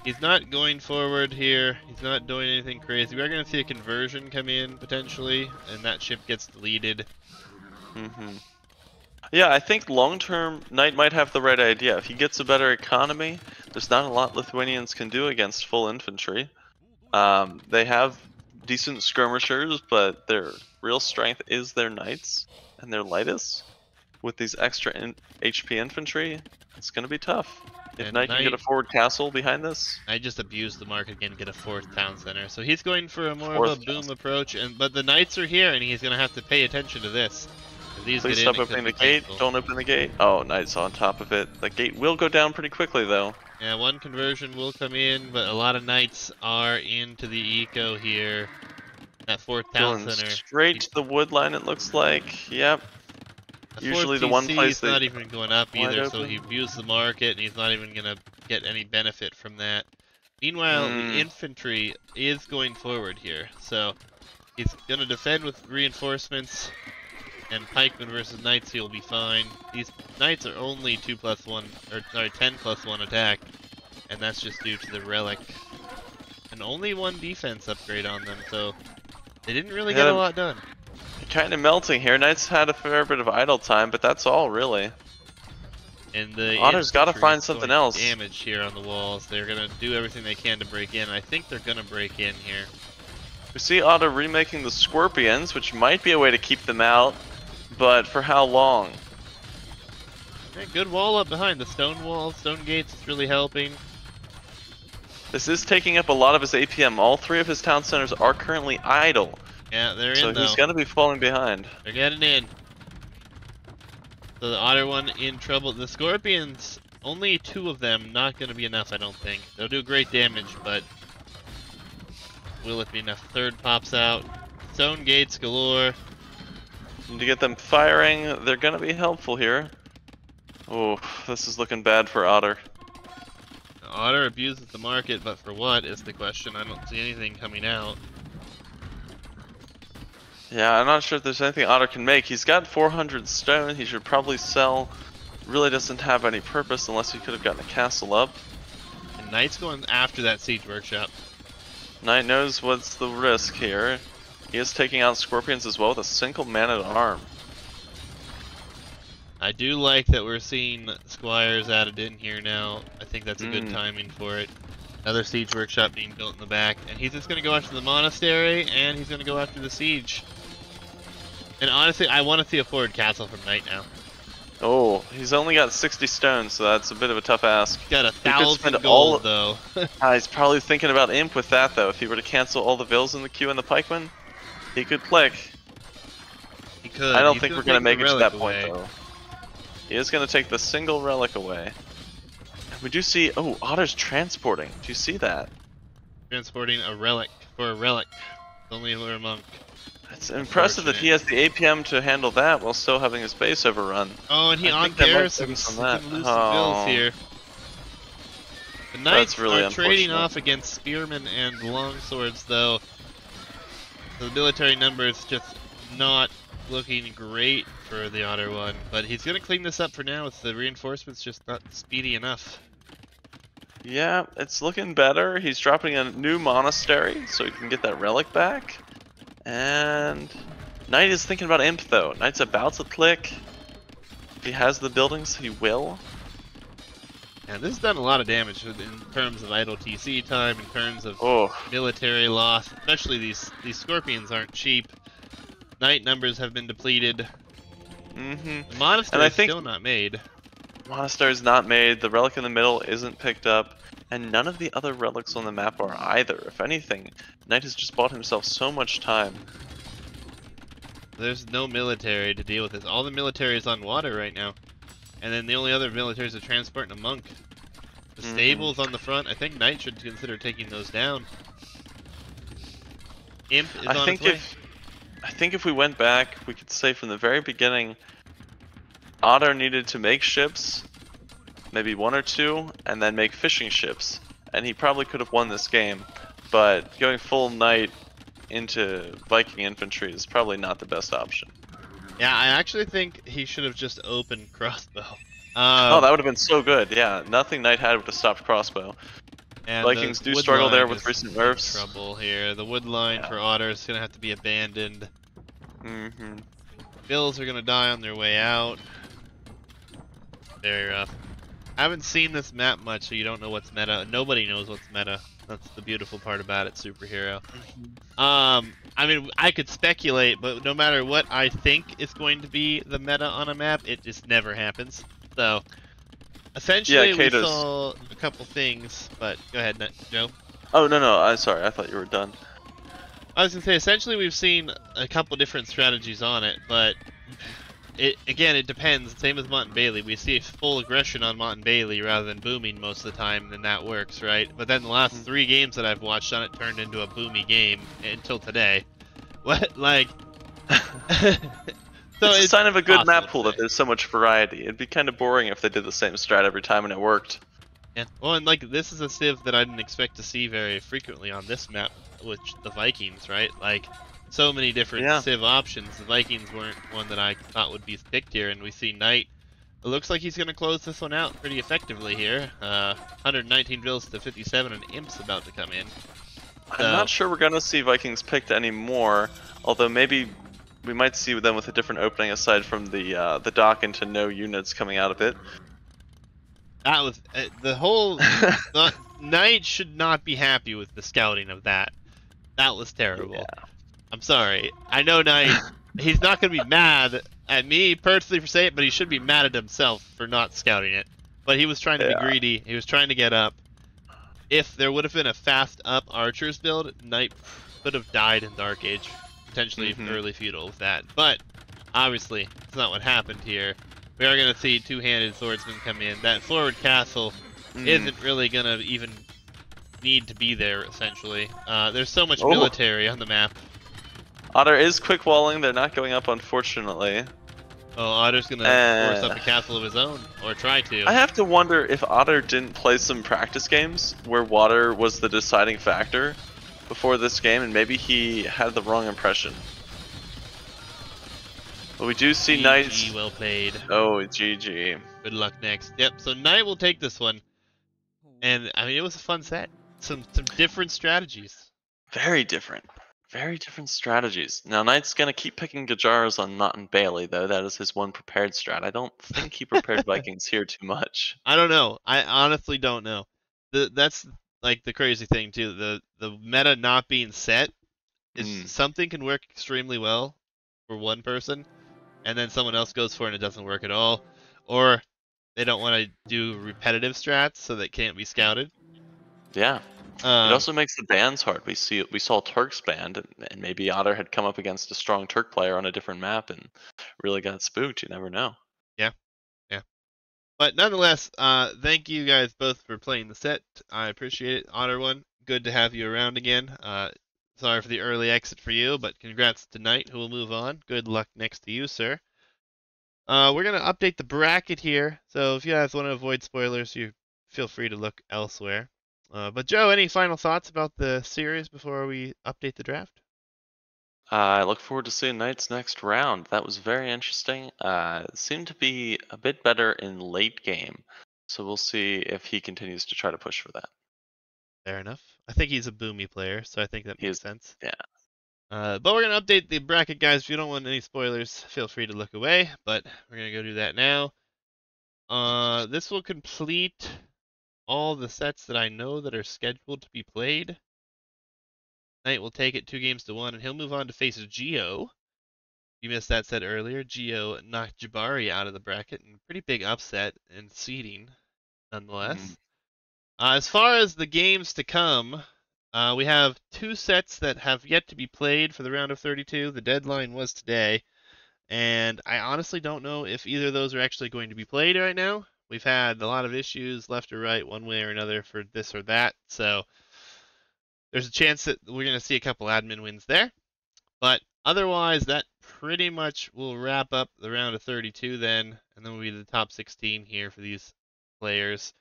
he's not going forward here. He's not doing anything crazy. We are going to see a conversion come in potentially, and that ship gets deleted. Yeah, I think long-term, Knight might have the right idea. If he gets a better economy, there's not a lot Lithuanians can do against full infantry. They have decent skirmishers, but their real strength is their knights and their lightest. With these extra HP infantry, it's going to be tough. If Knight can get a forward castle behind this. I just abused the market again, get a 4th town center. So he's going for a more of a boom approach, but the Knights are here, and he's going to have to pay attention to this. These Please get in, stop it could opening be the gate. painful. Don't open the gate. Oh, Knight's on top of it. The gate will go down pretty quickly, though. Yeah, one conversion will come in, but a lot of knights are into the eco here. That fourth town Going center. straight to the wood line, it looks like. Yep. The fourth Usually the one TC place is not that even going up wide either, so open. he views the market and he's not even going to get any benefit from that. Meanwhile, the infantry is going forward here, so he's going to defend with reinforcements, and pikemen versus knights he'll be fine. These knights are only 2+1, or sorry, 10+1 attack, and that's just due to the relic. And only one defense upgrade on them, so they didn't really get a lot done. Kind of melting here. Knights had a fair bit of idle time, but that's all really. And the Otter's got to infantry find is something going else. damage here on the walls. They're gonna do everything they can to break in. I think they're gonna break in here. We see Otter remaking the Scorpions, which might be a way to keep them out, but for how long? Yeah, good wall up behind the stone wall. Stone gates is really helping. This is taking up a lot of his APM. All three of his town centers are currently idle. Yeah, they're So in though. he's gonna be falling behind. They're getting in. So the Otter one in trouble. The Scorpions, only 2 of them, not gonna be enough, I don't think. They'll do great damage, but will it be enough? Third pops out. Stone gates galore. And to get them firing, they're gonna be helpful here. Oh, this is looking bad for Otter. Otter abuses the market, but for what is the question? I don't see anything coming out. Yeah, I'm not sure if there's anything Otter can make. He's got 400 stone. He should probably sell. Really doesn't have any purpose unless he could have gotten a castle up. And Knight's going after that siege workshop. Knight knows what's the risk here. He is taking out Scorpions as well with a single man-at-arm. I do like that we're seeing squires added in here now. I think that's a good timing for it. Another siege workshop being built in the back. And he's just going to go after the monastery, and he's going to go after the siege. And honestly, I want to see a forward castle from Knight now. Oh, he's only got 60 stones, so that's a bit of a tough ask. Got He could 1,000 spend gold, though. He's probably thinking about Imp with that, though. If he were to cancel all the vills in the queue and the pikemen, he could click. He could. I don't He's think we're gonna going to take make the it to that relic point, away. though. He is going to take the single relic away. We do see... Oh, Otter's transporting. Do you see that? Transporting a relic for a relic. Only for a monk. It's impressive that he has the APM to handle that while still having his base overrun. Oh, and he on garrisons. He can lose some bills here. The knights really are trading unfortunate. off against spearmen and longswords, though. The military numbers just not looking great for the Otter one. But he's going to clean this up for now with the reinforcements just not speedy enough. Yeah, it's looking better. He's dropping a new monastery so he can get that relic back. And Knight is thinking about Imp, though. Knight's about to click. If he has the buildings, he will. And this has done a lot of damage in terms of idle TC time, in terms of Oh, military loss. Especially these Scorpions aren't cheap. Knight numbers have been depleted. The monastery is still not made. Monastery's not made. The relic in the middle isn't picked up. And none of the other relics on the map are either. If anything, Knight has just bought himself so much time. There's no military to deal with this. All the military is on water right now. And then the only other military is a transport and a monk. The stables on the front, I think Knight should consider taking those down. Imp is on its way. I think if we went back, we could say from the very beginning, Otter needed to make ships, maybe 1 or 2, and then make fishing ships. And he probably could have won this game, but going full Knight into Viking infantry is probably not the best option. Yeah, I actually think he should have just opened crossbow. Oh, that would have been so good. Yeah, nothing Knight had would have stopped crossbow. And Vikings the do wood struggle line there with is recent in nerfs. trouble here. The wood line for Otter is gonna have to be abandoned. Bills are gonna die on their way out. Very rough. I haven't seen this map much, so you don't know what's meta. Nobody knows what's meta. That's the beautiful part about it, superhero. I mean, I could speculate, but no matter what I think is going to be the meta on a map, it just never happens. So, essentially, we saw a couple things, but go ahead, Joe. Oh, no, I'm sorry. I thought you were done. I was gonna say, essentially, we've seen a couple different strategies on it, but it depends. Same with Mott and Bailey. We see full aggression on Mott and Bailey rather than booming most of the time, then that works, right? But then the last 3 games that I've watched on it turned into a boomy game until today. What, like... So it's a sign of a good possible map to pool that say. there's so much variety. It'd be kind of boring if they did the same strat every time and it worked. Yeah. Well, and like this is a civ that I didn't expect to see very frequently on this map, which the Vikings, right? Like so many different Yeah. civ options. The Vikings weren't one that I thought would be picked here, and we see Knight. It looks like he's going to close this one out pretty effectively here. 119 drills to 57, and Imp's about to come in. I'm not sure we're gonna see Vikings picked anymore, although maybe we might see them with a different opening aside from the dock into no units coming out of it. That was the whole. Knight should not be happy with the scouting of that. That was terrible. Yeah. I'm sorry. I know Knight. He's not going to be mad at me personally for saying it, but he should be mad at himself for not scouting it. But he was trying to be greedy. He was trying to get up. If there would have been a fast up archers build, Knight could have died in Dark Age, potentially early feudal with that. But obviously, it's not what happened here. We are going to see two-handed swordsmen come in. That forward castle isn't really going to even need to be there, essentially. There's so much military on the map. Otter is quick walling. They're not going up, unfortunately. Oh, Otter's going to force up a castle of his own, or try to. I have to wonder if Otter didn't play some practice games where water was the deciding factor before this game, and maybe he had the wrong impression. But we do see Knight. Well played. Oh, GG. Good luck next. Yep, so Knight will take this one. And, I mean, it was a fun set. Some different strategies. Very different. Very different strategies. Now, Knight's going to keep picking Gajars on Mott and Bailey, though. That is his one prepared strat. I don't think he prepared Vikings here too much. I don't know. I honestly don't know. That's, like, the crazy thing, too. The meta not being set is something can work extremely well for one person, and then someone else goes for it and it doesn't work at all. Or they don't want to do repetitive strats, so they can't be scouted. Yeah. It also makes the bans hard. We saw Turks banned, and maybe Otter had come up against a strong Turk player on a different map and really got spooked. You never know. Yeah, yeah. But nonetheless, thank you guys both for playing the set. I appreciate it. Otter one, good to have you around again. Sorry for the early exit for you, but congrats to Knight, who will move on. Good luck next to you, sir. We're gonna update the bracket here, so if you guys want to avoid spoilers, you feel free to look elsewhere. But Joe, any final thoughts about the series before we update the draft? I look forward to seeing Knight's next round. That was very interesting. Seemed to be a bit better in late game, so we'll see if he continues to try to push for that. Fair enough. I think he's a boomy player, so I think that makes sense. Yeah. But we're gonna update the bracket, guys. If you don't want any spoilers, feel free to look away. But we're gonna go do that now. This will complete all the sets that I know that are scheduled to be played. Knight will take it 2-1, and he'll move on to face Geo. You missed that set earlier. Geo knocked Jabari out of the bracket, and pretty big upset and seeding, nonetheless. As far as the games to come, we have 2 sets that have yet to be played for the round of 32. The deadline was today, and I honestly don't know if either of those are actually going to be played right now. We've had a lot of issues left or right, one way or another, for this or that, so there's a chance that we're going to see a couple admin wins there. But otherwise, that pretty much will wrap up the round of 32 then, and then we'll be the top 16 here for these players.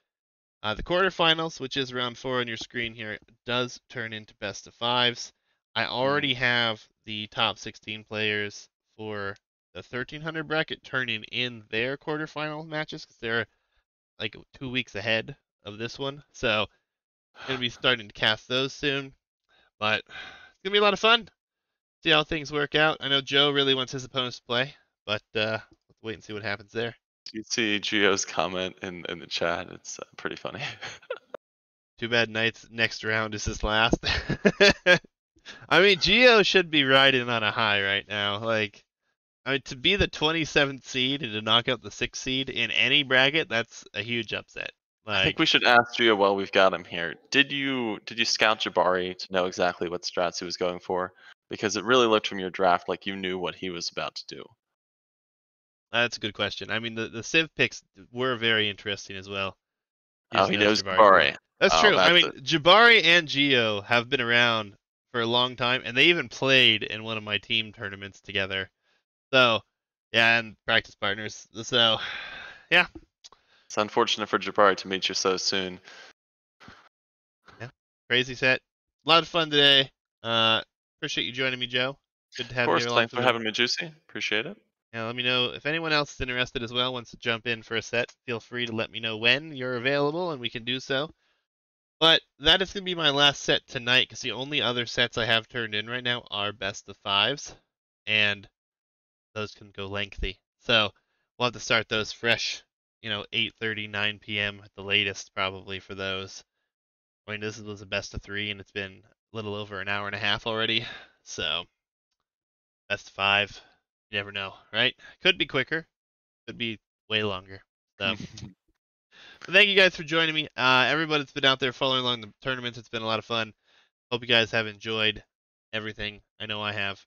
The quarterfinals, which is round 4 on your screen here, does turn into best of 5s. I already have the top 16 players for the 1300 bracket turning in their quarterfinal matches because they're like 2 weeks ahead of this one. So I'm going to be starting to cast those soon. But it's going to be a lot of fun. See how things work out. I know Joe really wants his opponents to play, but let's wait and see what happens there. You see Geo's comment in the chat. It's pretty funny. Too bad Knight's next round is his last. I mean, Geo should be riding on a high right now. Like, I mean, to be the 27th seed and to knock out the 6th seed in any bracket, that's a huge upset. I think we should ask Geo while we've got him here. Did you scout Jabari to know exactly what strats he was going for? Because it really looked from your draft like you knew what he was about to do. That's a good question. I mean, the Civ picks were very interesting as well. He Oh, just he knows knows Jabari too well. Jabari. That's Oh, true. I that's mean, it. Jabari and Geo have been around for a long time, and they even played in one of my team tournaments together. So, yeah, and practice partners. So, yeah, It's unfortunate for Jabari to meet you so soon. yeah, crazy set. A lot of fun today. Appreciate you joining me, Joe. Good to Of have you course, along thanks for for the. having me, Juicy. Appreciate it. Yeah, let me know if anyone else is interested as well. Wants to jump in for a set. Feel free to let me know when you're available, and we can do so. But that is going to be my last set tonight because the only other sets I have turned in right now are best of fives, and those can go lengthy. So we'll have to start those fresh, 8:30, 9 p.m. at the latest probably for those. I mean, this was a best of three, and it's been a little over an hour and a half already. So best of five, you never know, right? Could be quicker, could be way longer. So. But thank you guys for joining me. Everybody that's been out there following along the tournaments, it's been a lot of fun. Hope you guys have enjoyed everything. I know I have.